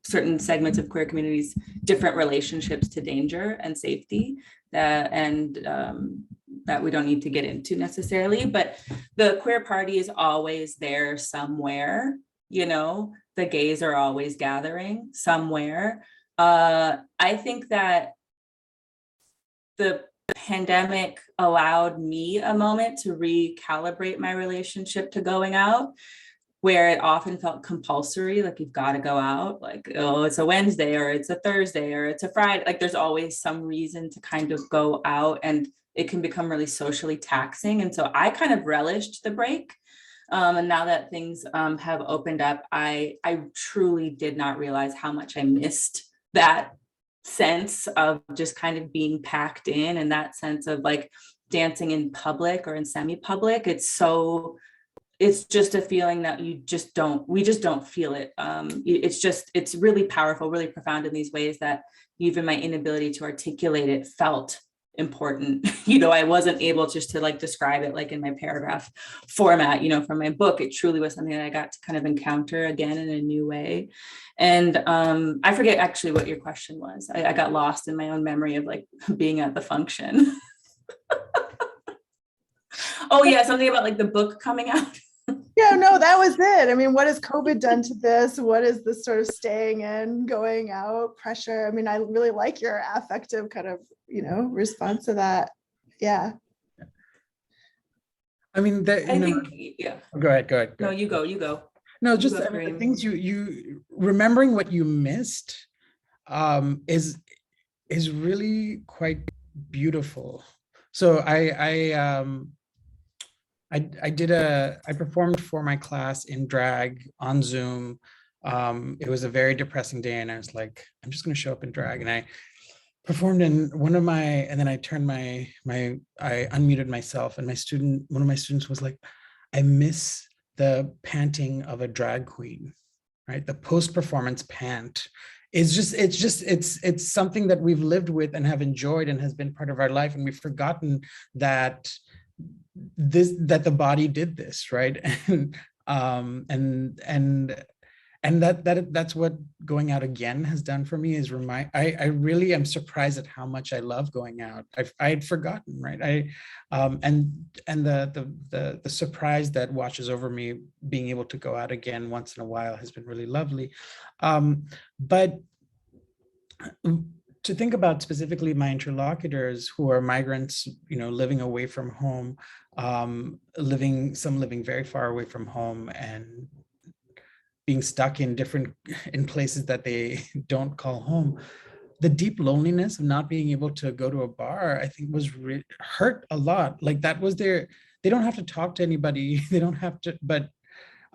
certain segments of queer communities, different relationships to danger and safety, that we don't need to get into necessarily, but the queer party is always there somewhere, the gays are always gathering somewhere. I think that the pandemic allowed me a moment to recalibrate my relationship to going out, where it often felt compulsory, like you've got to go out, like, oh, it's a Wednesday or it's a Thursday or it's a Friday. Like there's always some reason to kind of go out, and it can become really socially taxing. And so I kind of relished the break. And now that things have opened up, I truly did not realize how much I missed that sense of just kind of being packed in, and that sense of like dancing in public or in semi-public. It's just a feeling that we just don't feel it. It's really powerful, really profound in these ways that even my inability to articulate it felt important. I wasn't able just to like describe it like in my paragraph format, from my book. It truly was something that I got to kind of encounter again in a new way. And I forget actually what your question was. I got lost in my own memory of like being at the function. Oh yeah, something about like the book coming out. Yeah, no, that was it. I mean, what has COVID done to this? What is this sort of staying in, going out pressure? I mean, I really like your affective kind of, response to that. Yeah. I mean, that, I you know, think, yeah, go ahead, go ahead, go no, ahead. you go, you go. No, You just, go, I mean, the Kareem. things you remembering what you missed is really quite beautiful. So I performed for my class in drag on Zoom. It was a very depressing day, and I was like, I'm just going to show up in drag, and I performed in one of my, and then I turned I unmuted myself, and one of my students was like, I miss the panting of a drag queen, right? The post-performance pant is just, it's something that we've lived with and have enjoyed and has been part of our life. And we've forgotten that that the body did this, right? And that's what going out again has done for me, is I really am surprised at how much I love going out. I had forgotten, right? And the surprise that washes over me being able to go out again once in a while has been really lovely. But to think about specifically my interlocutors who are migrants, you know, living away from home, living very far away from home, and being stuck in places that they don't call home. The deep loneliness of not being able to go to a bar, I think, was hurt a lot. Like, that was they don't have to talk to anybody. They don't have to, but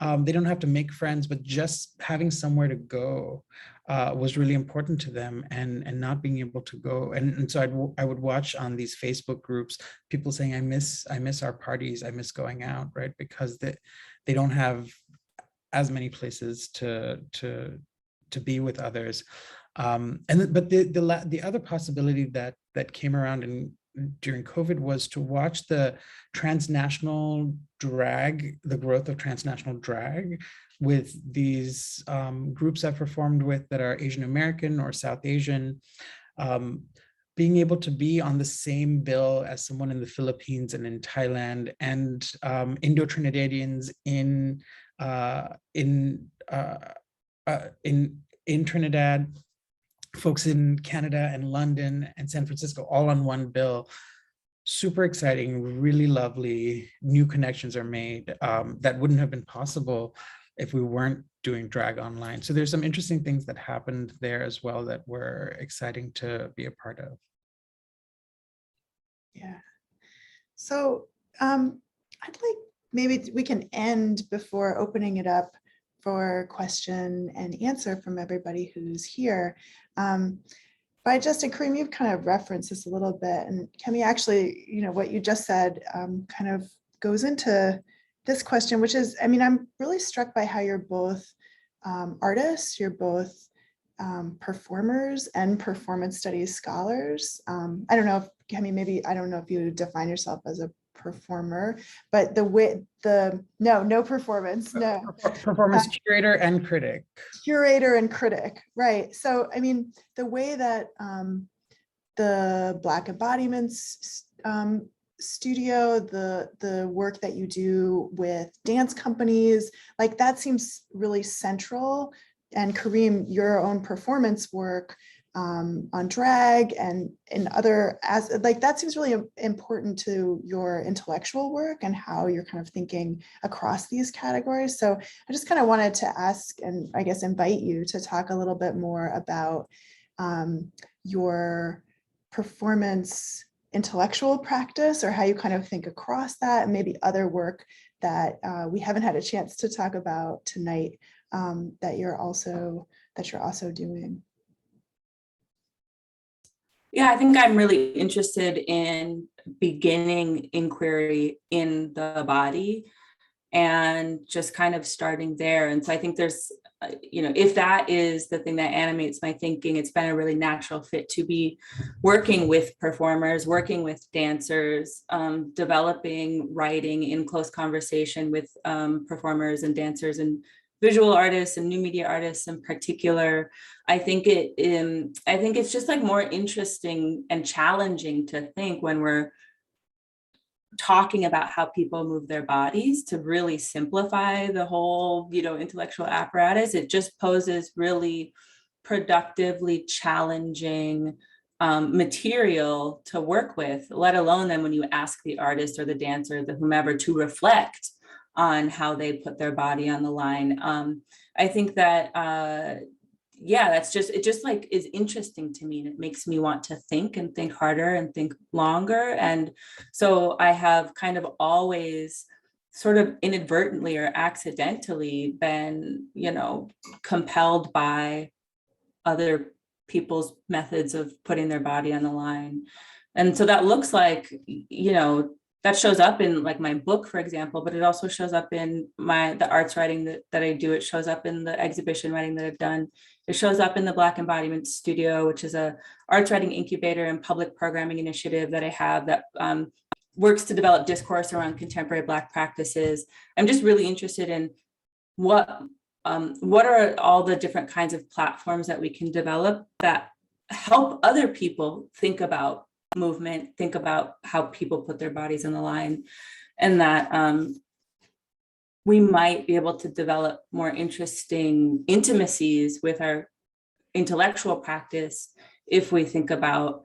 they don't have to make friends, but just having somewhere to go was really important to them, and not being able to go. And so I would watch on these Facebook groups, people saying, I miss our parties. I miss going out, right? Because they don't have as many places to be with others. But the other possibility that came around during COVID was to watch the transnational drag, the growth of transnational drag, with these groups I've performed with that are Asian American or South Asian, being able to be on the same bill as someone in the Philippines and in Thailand, and Indo-Trinidadians in Trinidad, folks in Canada and London and San Francisco, all on one bill. Super exciting, really lovely. New connections are made that wouldn't have been possible if we weren't doing drag online. So there's some interesting things that happened there as well that were exciting to be a part of. Yeah. So I'd like, maybe we can end before opening it up for question and answer from everybody who's here. By Justin, Kareem, you've kind of referenced this a little bit, and Kemi, actually, you know, what you just said kind of goes into this question, which is, I mean, I'm really struck by how you're both artists, you're both performers and performance studies scholars. I don't know if, Kemi, maybe, I don't know if you define yourself as a performer, but no performance, no. Performance curator and critic. Curator and critic, right. So, I mean, the way that the Black Embodiments studio, the work that you do with dance companies, like, that seems really central. And Kareem, your own performance work on drag and in other, like, that seems really important to your intellectual work and how you're kind of thinking across these categories. So I just kind of wanted to ask, and I guess invite you to talk a little bit more about your performance intellectual practice, or how you kind of think across that, and maybe other work that we haven't had a chance to talk about tonight that you're also doing. Yeah, I think I'm really interested in beginning inquiry in the body and just kind of starting there. And so I think there's, you know, if that is the thing that animates my thinking, it's been a really natural fit to be working with performers, working with dancers, developing writing in close conversation with performers and dancers and visual artists and new media artists in particular. I think it's just like more interesting and challenging to think when we're talking about how people move their bodies to really simplify the whole, you know, intellectual apparatus. It just poses really productively challenging material to work with, let alone then when you ask the artist or the dancer, the whomever, to reflect on how they put their body on the line. I think that, yeah, it just like is interesting to me, and it makes me want to think and think harder and think longer. And so I have kind of always sort of inadvertently or accidentally been, compelled by other people's methods of putting their body on the line. And so that looks like, that shows up in like my book, for example, but it also shows up in the arts writing that I do. It shows up in the exhibition writing that I've done. It shows up in the Black Embodiments Studio, which is a arts writing incubator and public programming initiative that I have that works to develop discourse around contemporary Black practices. I'm just really interested in what are all the different kinds of platforms that we can develop that help other people think about movement, think about how people put their bodies on the line, and that we might be able to develop more interesting intimacies with our intellectual practice if we think about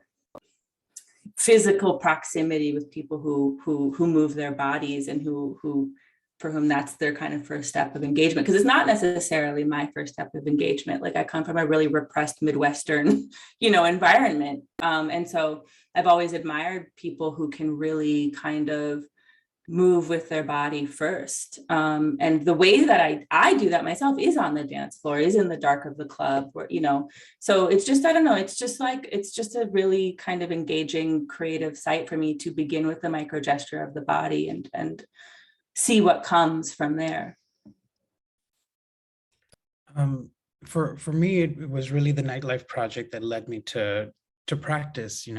physical proximity with people who move their bodies and who for whom that's their kind of first step of engagement, because it's not necessarily my first step of engagement. Like I come from a really repressed Midwestern, environment. And so I've always admired people who can really kind of move with their body first. And the way that I do that myself is on the dance floor, is in the dark of the club, where, so it's just, I don't know, it's just a really kind of engaging creative site for me to begin with the micro gesture of the body and see what comes from there. For me, it was really the Nightlife project that led me to practice.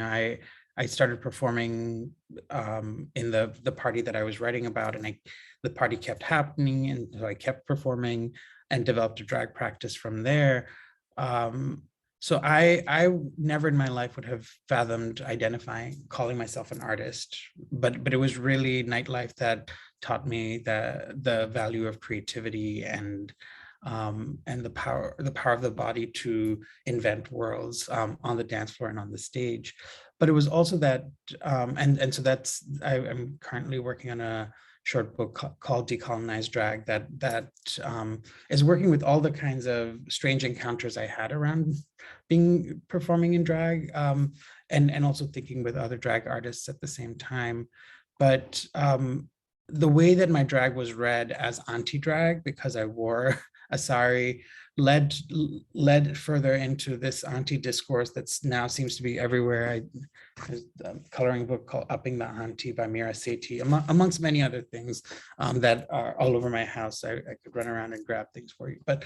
I started performing in the party that I was writing about, and the party kept happening, and so I kept performing and developed a drag practice from there. So I never in my life would have fathomed calling myself an artist, but it was really Nightlife that taught me the value of creativity and the power of the body to invent worlds on the dance floor and on the stage. But it was also that, and so I'm currently working on a short book called Decolonized Drag that is working with all the kinds of strange encounters I had around performing in drag, and also thinking with other drag artists at the same time. But the way that my drag was read as anti-drag, because I wore a sari, led further into this anti-discourse that's now seems to be everywhere. There's a coloring book called Upping the Auntie by Mira Sethi, amongst many other things that are all over my house. I could run around and grab things for you. But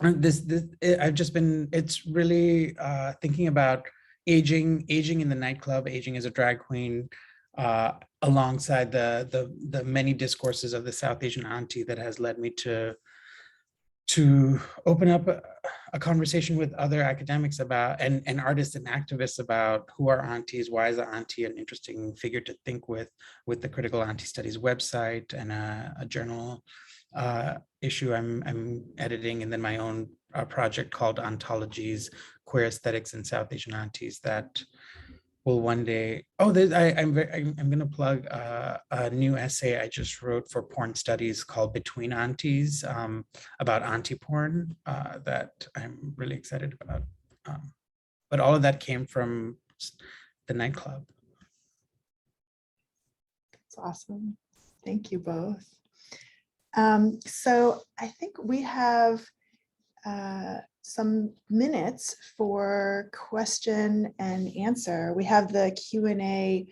it's really thinking about aging in the nightclub, aging as a drag queen, alongside the many discourses of the South Asian auntie that has led me to open up a conversation with other academics about and artists and activists about who are aunties, why is the auntie an interesting figure to think with the Critical Auntie Studies website and a journal issue I'm editing, and then my own project called Ontologies, Queer Aesthetics and South Asian Aunties that will one day, I'm going to plug a new essay I just wrote for Porn Studies called Between Aunties, about auntie porn, that I'm really excited about. But all of that came from the nightclub. That's awesome. Thank you both. So I think we have some minutes for question and answer. We have the Q&A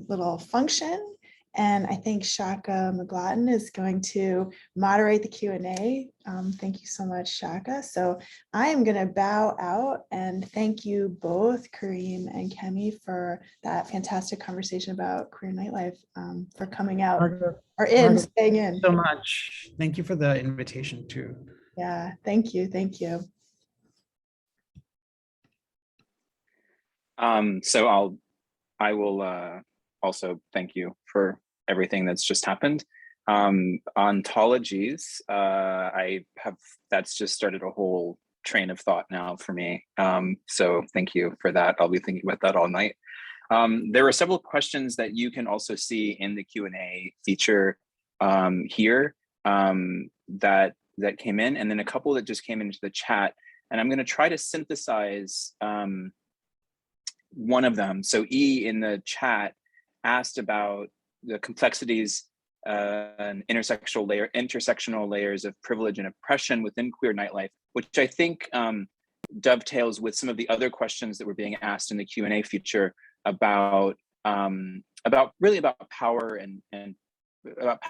little function, and I think Shaka McGlotton is going to moderate the Q&A. Thank you so much, Shaka. So I am going to bow out and thank you both, Kareem and Kemi, for that fantastic conversation about queer nightlife, for coming out staying in. So much. Thank you for the invitation too. Yeah, thank you. Thank you. So I will also thank you for everything that's just happened. Ontologies, that's just started a whole train of thought now for me. So thank you for that. I'll be thinking about that all night. There were several questions that you can also see in the Q&A feature here that came in, and then a couple that just came into the chat. And I'm going to try to synthesize one of them. So E in the chat asked about the complexities and intersectional layers of privilege and oppression within queer nightlife, which I think dovetails with some of the other questions that were being asked in the Q&A feature about power and about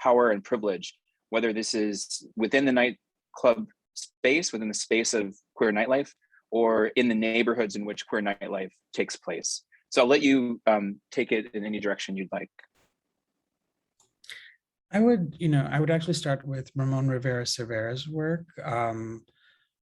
power and privilege, whether this is within the nightclub space, within the space of queer nightlife, or in the neighborhoods in which queer nightlife takes place. So I'll let you take it in any direction you'd like. I would actually start with Ramon Rivera Cervera's work,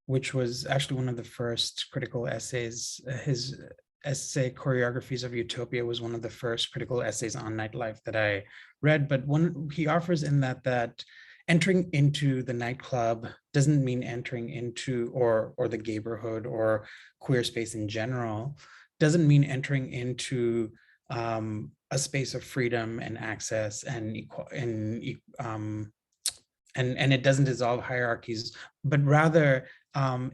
which was actually one of the first critical essays. His essay, Choreographies of Utopia, was one of the first critical essays on nightlife that I read. But one he offers in that entering into the nightclub doesn't mean entering into, or the gayborhood or queer space in general, doesn't mean entering into a space of freedom and access and it doesn't dissolve hierarchies, but rather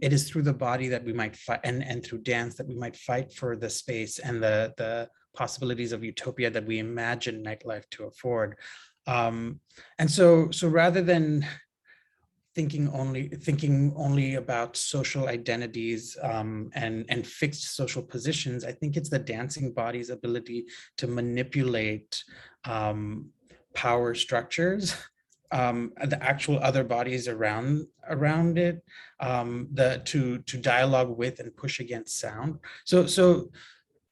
it is through the body that we might fight, and through dance that we might fight for the space and the possibilities of utopia that we imagine nightlife to afford. And so rather than thinking only about social identities and fixed social positions, I think it's the dancing body's ability to manipulate power structures, the actual other bodies around it, to dialogue with and push against sound. So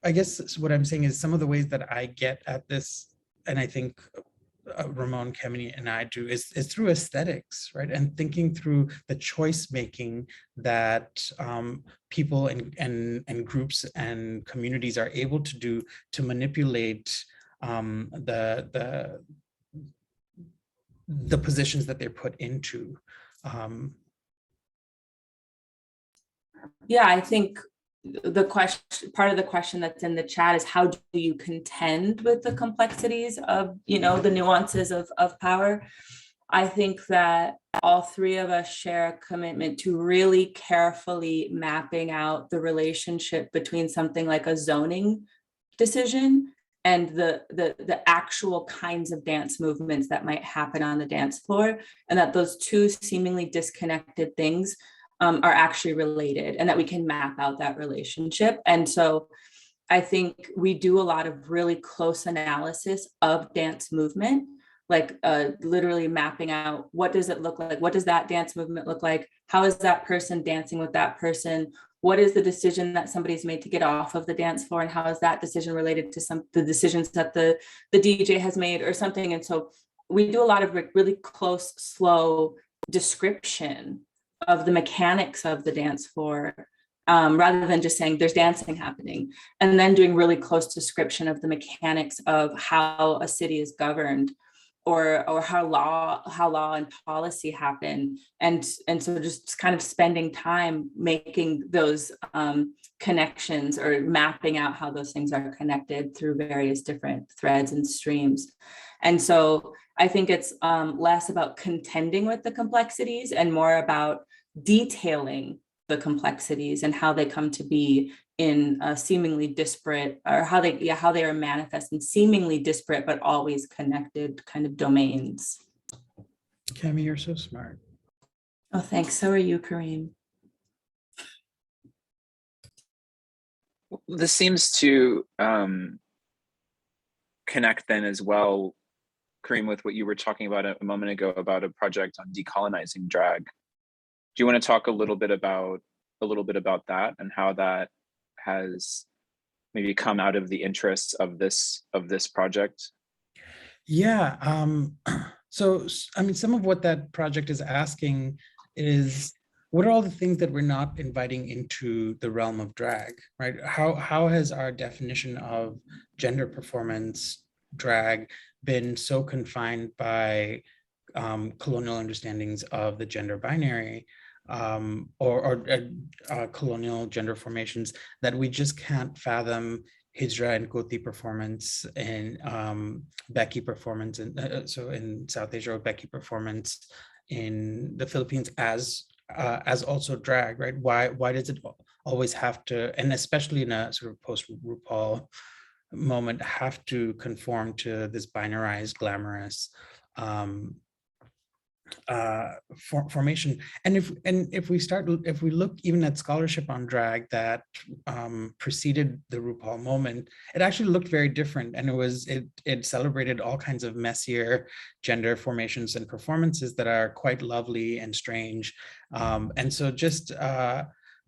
I guess what I'm saying is some of the ways that I get at this, and I think Ramon, Kemi, and I do, is through aesthetics, right? And thinking through the choice making that people and groups and communities are able to do to manipulate the positions that they're put into. Yeah, I think the question, part of the question that's in the chat is, how do you contend with the complexities of, the nuances of power? I think that all three of us share a commitment to really carefully mapping out the relationship between something like a zoning decision and the actual kinds of dance movements that might happen on the dance floor, and that those two seemingly disconnected things are actually related, and that we can map out that relationship. And so I think we do a lot of really close analysis of dance movement, like literally mapping out, what does it look like? What does that dance movement look like? How is that person dancing with that person? What is the decision that somebody's made to get off of the dance floor? And how is that decision related to the decisions that the DJ has made or something? And so we do a lot of really close, slow description of the mechanics of the dance floor, rather than just saying there's dancing happening, and then doing really close description of the mechanics of how a city is governed, or how law and policy happen, and so just kind of spending time making those connections, or mapping out how those things are connected through various different threads and streams. And so I think it's less about contending with the complexities and more about detailing the complexities and how they come to be in a seemingly disparate, or how they are manifest in seemingly disparate but always connected kind of domains. Kemi, you're so smart. Oh, thanks. So are you, Kareem. This seems to connect then as well, Kareem, with what you were talking about a moment ago about a project on decolonizing drag. Do you want to talk a little bit about that and how that has maybe come out of the interests of this project? Yeah. So I mean, some of what that project is asking is, what are all the things that we're not inviting into the realm of drag, right? How has our definition of gender performance drag been so confined by colonial understandings of the gender binary, colonial gender formations that we just can't fathom Hijra and Koti performance and Becky performance, and so in South Asia, or Becky performance in the Philippines as also drag, right? Why does it always have to, and especially in a sort of post RuPaul moment, have to conform to this binarized, glamorous formation? And if we look even at scholarship on drag that preceded the RuPaul moment, it actually looked very different, and it celebrated all kinds of messier gender formations and performances that are quite lovely and strange. And so just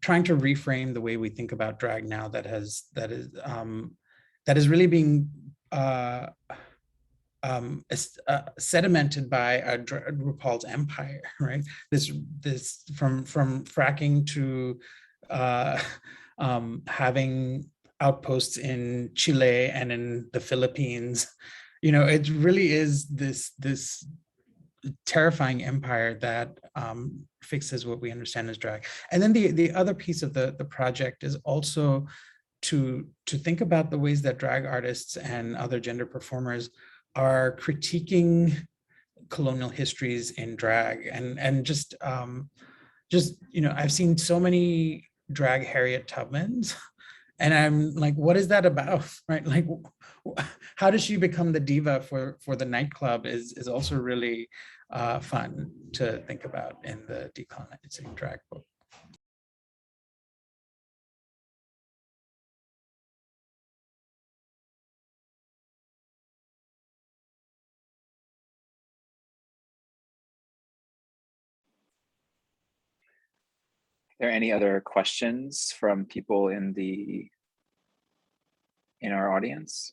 trying to reframe the way we think about drag now that is really being sedimented by RuPaul's empire, right? This from fracking to having outposts in Chile and in the Philippines. It really is this terrifying empire that fixes what we understand as drag. And then the other piece of the project is also to think about the ways that drag artists and other gender performers are critiquing colonial histories in drag, and just I've seen so many drag Harriet Tubmans, and I'm like, what is that about, right? Like, how does she become the diva for the nightclub is also really fun to think about in the Decolonizing Drag book. Are there any other questions from people in our audience?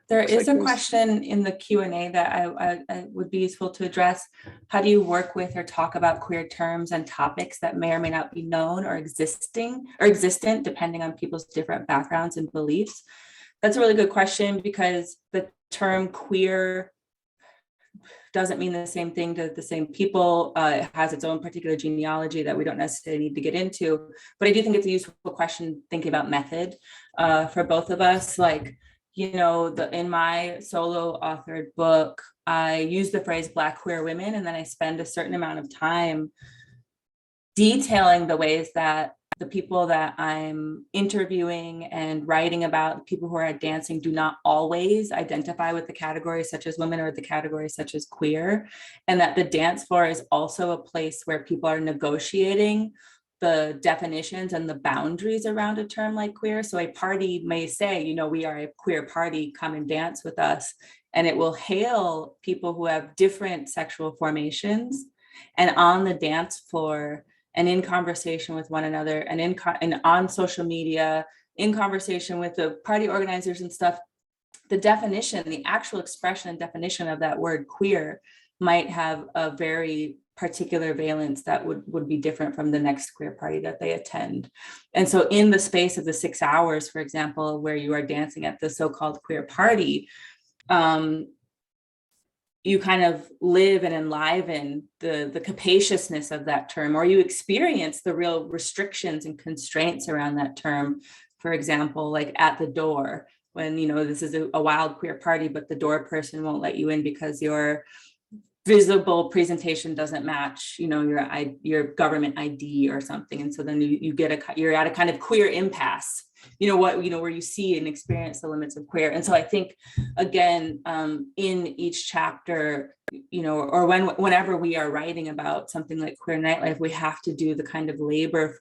There is a question in the Q&A that I would be useful to address. How do you work with or talk about queer terms and topics that may or may not be known or existent depending on people's different backgrounds and beliefs? That's a really good question, because the term queer doesn't mean the same thing to the same people. It has its own particular genealogy that we don't necessarily need to get into. But I do think it's a useful question thinking about method for both of us. Like, in my solo authored book, I use the phrase Black queer women, and then I spend a certain amount of time detailing the ways that the people that I'm interviewing and writing about, the people who are dancing, do not always identify with the categories such as women or the categories such as queer, and that the dance floor is also a place where people are negotiating the definitions and the boundaries around a term like queer. So a party may say, we are a queer party, come and dance with us. And it will hail people who have different sexual formations, and on the dance floor and in conversation with one another, and on social media, in conversation with the party organizers and stuff, the actual expression and definition of that word queer might have a very particular valence that would be different from the next queer party that they attend. And so in the space of the 6 hours, for example, where you are dancing at the so-called queer party, you kind of live and enliven the capaciousness of that term, or you experience the real restrictions and constraints around that term. For example, like at the door, when, this is a wild queer party, but the door person won't let you in because your visible presentation doesn't match, your government ID or something. And so then you're at a kind of queer impasse, where you see and experience the limits of queer. And so I think, again, in each chapter, or whenever we are writing about something like Queer Nightlife, we have to do the kind of labor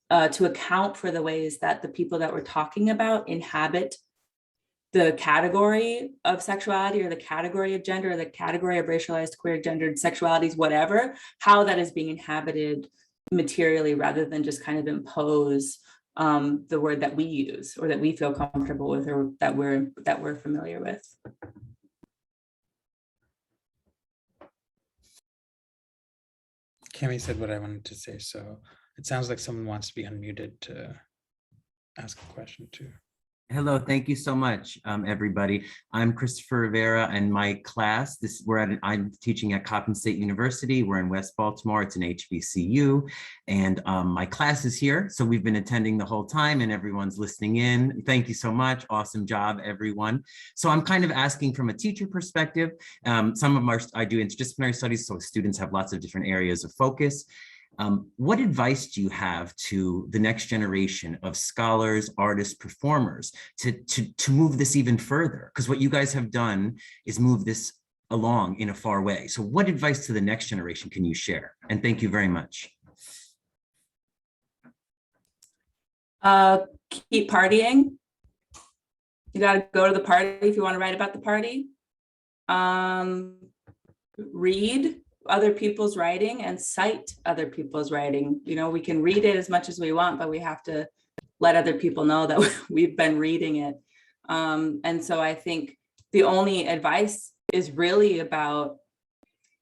to account for the ways that the people that we're talking about inhabit the category of sexuality, or the category of gender, or the category of racialized, queer, gendered sexualities, whatever, how that is being inhabited materially, rather than just kind of impose the word that we use, or that we feel comfortable with, or that we're familiar with. Kemi said what I wanted to say, so it sounds like someone wants to be unmuted to ask a question too. Hello, thank you so much, everybody. I'm Christopher Rivera, and my class, I'm teaching at Coppin State University. We're in West Baltimore. It's an HBCU, and my class is here. So we've been attending the whole time, and everyone's listening in. Thank you so much. Awesome job, everyone. So I'm kind of asking from a teacher perspective. I do interdisciplinary studies, so students have lots of different areas of focus. What advice do you have to the next generation of scholars, artists, performers to move this even further? Because what you guys have done is move this along in a far way. So what advice to the next generation can you share? And thank you very much. Keep partying. You got to go to the party if you want to write about the party. Read other people's writing and cite other people's writing. You know, we can read it as much as we want, but we have to let other people know that we've been reading it. And so I think the only advice is really about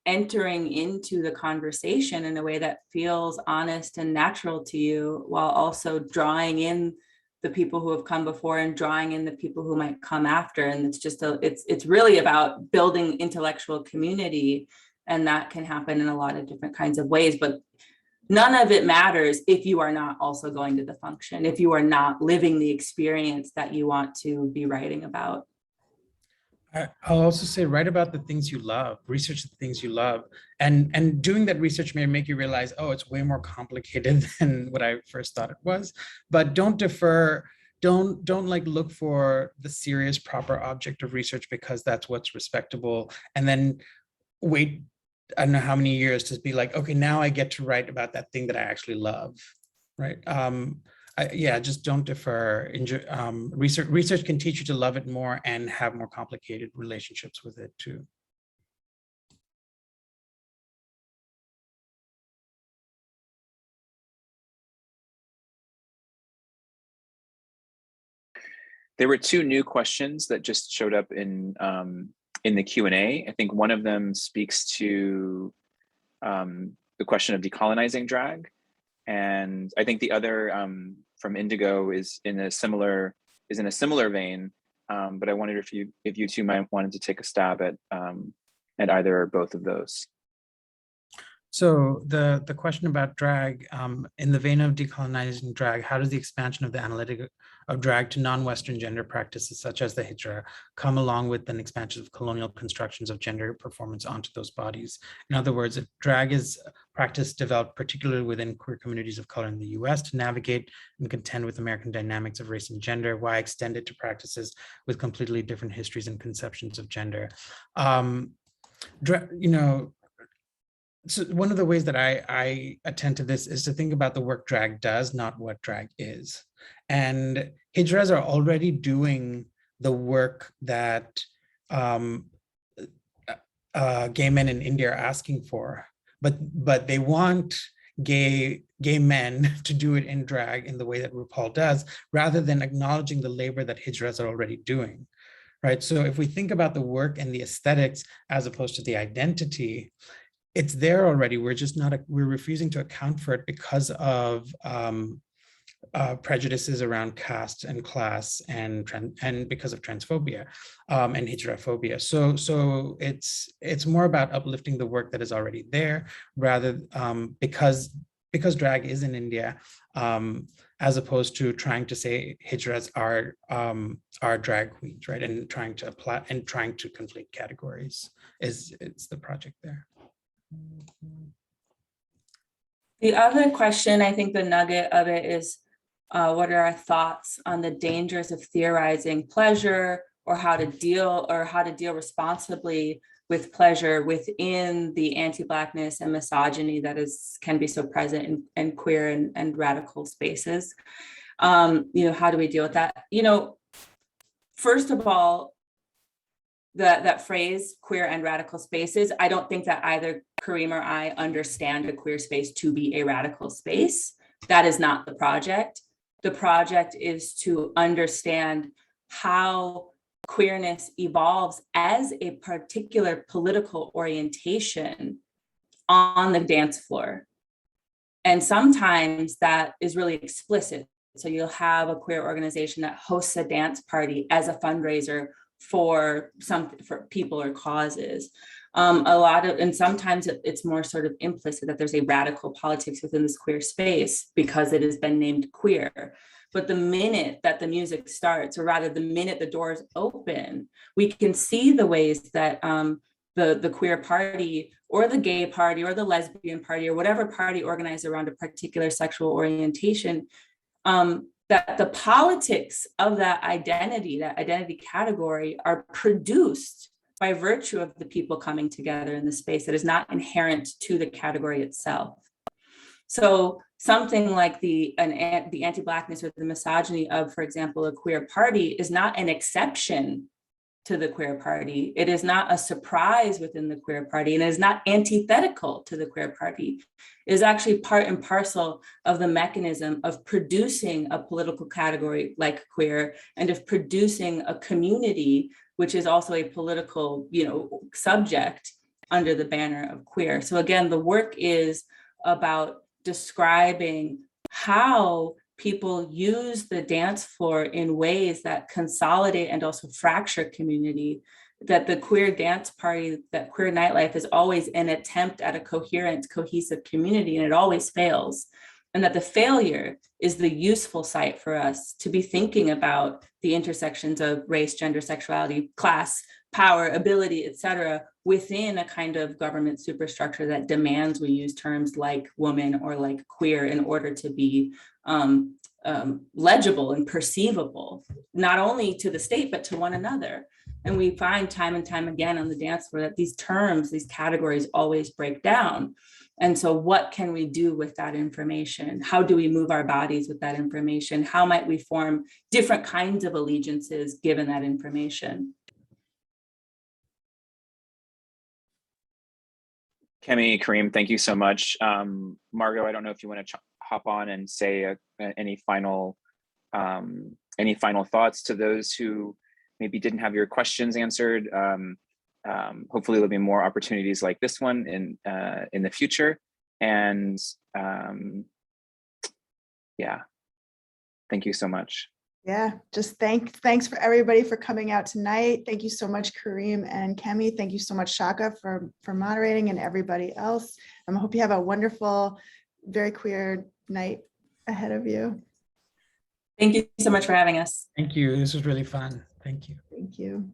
entering into the conversation in a way that feels honest and natural to you, while also drawing in the people who have come before and drawing in the people who might come after. And it's really about building intellectual community. And that can happen in a lot of different kinds of ways, but none of it matters if you are not also going to the function, if you are not living the experience that you want to be writing about. I'll also say, write about the things you love, research the things you love. And doing that research may make you realize, oh, it's way more complicated than what I first thought it was. But don't defer, don't like look for the serious, proper object of research because that's what's respectable. And then wait, I don't know how many years to be like, okay, now I get to write about that thing that I actually love, right? Just don't defer. Research can teach you to love it more and have more complicated relationships with it too. There were two new questions that just showed up in the Q&A. I think one of them speaks to the question of decolonizing drag. And I think the other from Indigo is in a similar vein. But I wondered if you two might wanted to take a stab at either or both of those. So the question about drag, in the vein of decolonizing drag, how does the expansion of the analytic of drag to non-Western gender practices such as the hijra come along with an expansion of colonial constructions of gender performance onto those bodies? In other words, if drag is a practice developed particularly within queer communities of color in the US to navigate and contend with American dynamics of race and gender, why extend it to practices with completely different histories and conceptions of gender? So one of the ways that I attend to this is to think about the work drag does, not what drag is. And hijras are already doing the work that gay men in India are asking for, but they want gay men to do it in drag in the way that RuPaul does, rather than acknowledging the labor that hijras are already doing, right? So if we think about the work and the aesthetics as opposed to the identity, it's there already. We're refusing to account for it because of prejudices around caste and class and because of transphobia and heterophobia. So it's more about uplifting the work that is already there, rather because drag is in India, as opposed to trying to say hijras are drag queens, right? And trying to apply and trying to conflate categories it's the project there. The other question, I think the nugget of it is, what are our thoughts on the dangers of theorizing pleasure, or how to deal responsibly with pleasure within the anti-Blackness and misogyny that can be so present in queer and radical spaces? How do we deal with that? First of all, that phrase, queer and radical spaces, I don't think that either Kareem or I understand a queer space to be a radical space. That is not the project. The project is to understand how queerness evolves as a particular political orientation on the dance floor. And sometimes that is really explicit. So you'll have a queer organization that hosts a dance party as a fundraiser for people or causes. And sometimes it's more sort of implicit that there's a radical politics within this queer space because it has been named queer. But the minute that the music starts, or rather the minute the doors open, we can see the ways that the queer party or the gay party or the lesbian party or whatever party organized around a particular sexual orientation, that the politics of that identity category are produced by virtue of the people coming together in the space that is not inherent to the category itself. So something like the anti-Blackness or the misogyny of, for example, a queer party is not an exception to the queer party. It is not a surprise within the queer party, and it is not antithetical to the queer party. It is actually part and parcel of the mechanism of producing a political category like queer, and of producing a community, which is also a political, subject under the banner of queer. So again, the work is about describing how people use the dance floor in ways that consolidate and also fracture community, that the queer dance party, that queer nightlife is always an attempt at a coherent, cohesive community, and it always fails. And that the failure is the useful site for us to be thinking about the intersections of race, gender, sexuality, class, power, ability, et cetera, within a kind of government superstructure that demands we use terms like woman or like queer in order to be legible and perceivable, not only to the state, but to one another. And we find time and time again on the dance floor that these terms, these categories always break down. And so what can we do with that information? How do we move our bodies with that information? How might we form different kinds of allegiances given that information? Kemi, Kareem, thank you so much. Margot, I don't know if you want to hop on and say any final thoughts to those who maybe didn't have your questions answered. Hopefully there'll be more opportunities like this one in the future. And yeah, thank you so much. Yeah, just thanks for everybody for coming out tonight. Thank you so much, Kareem and Kemi. Thank you so much, Shaka, for moderating, and everybody else. I hope you have a wonderful, very queer night ahead of you. Thank you so much for having us. Thank you. This was really fun. Thank you. Thank you.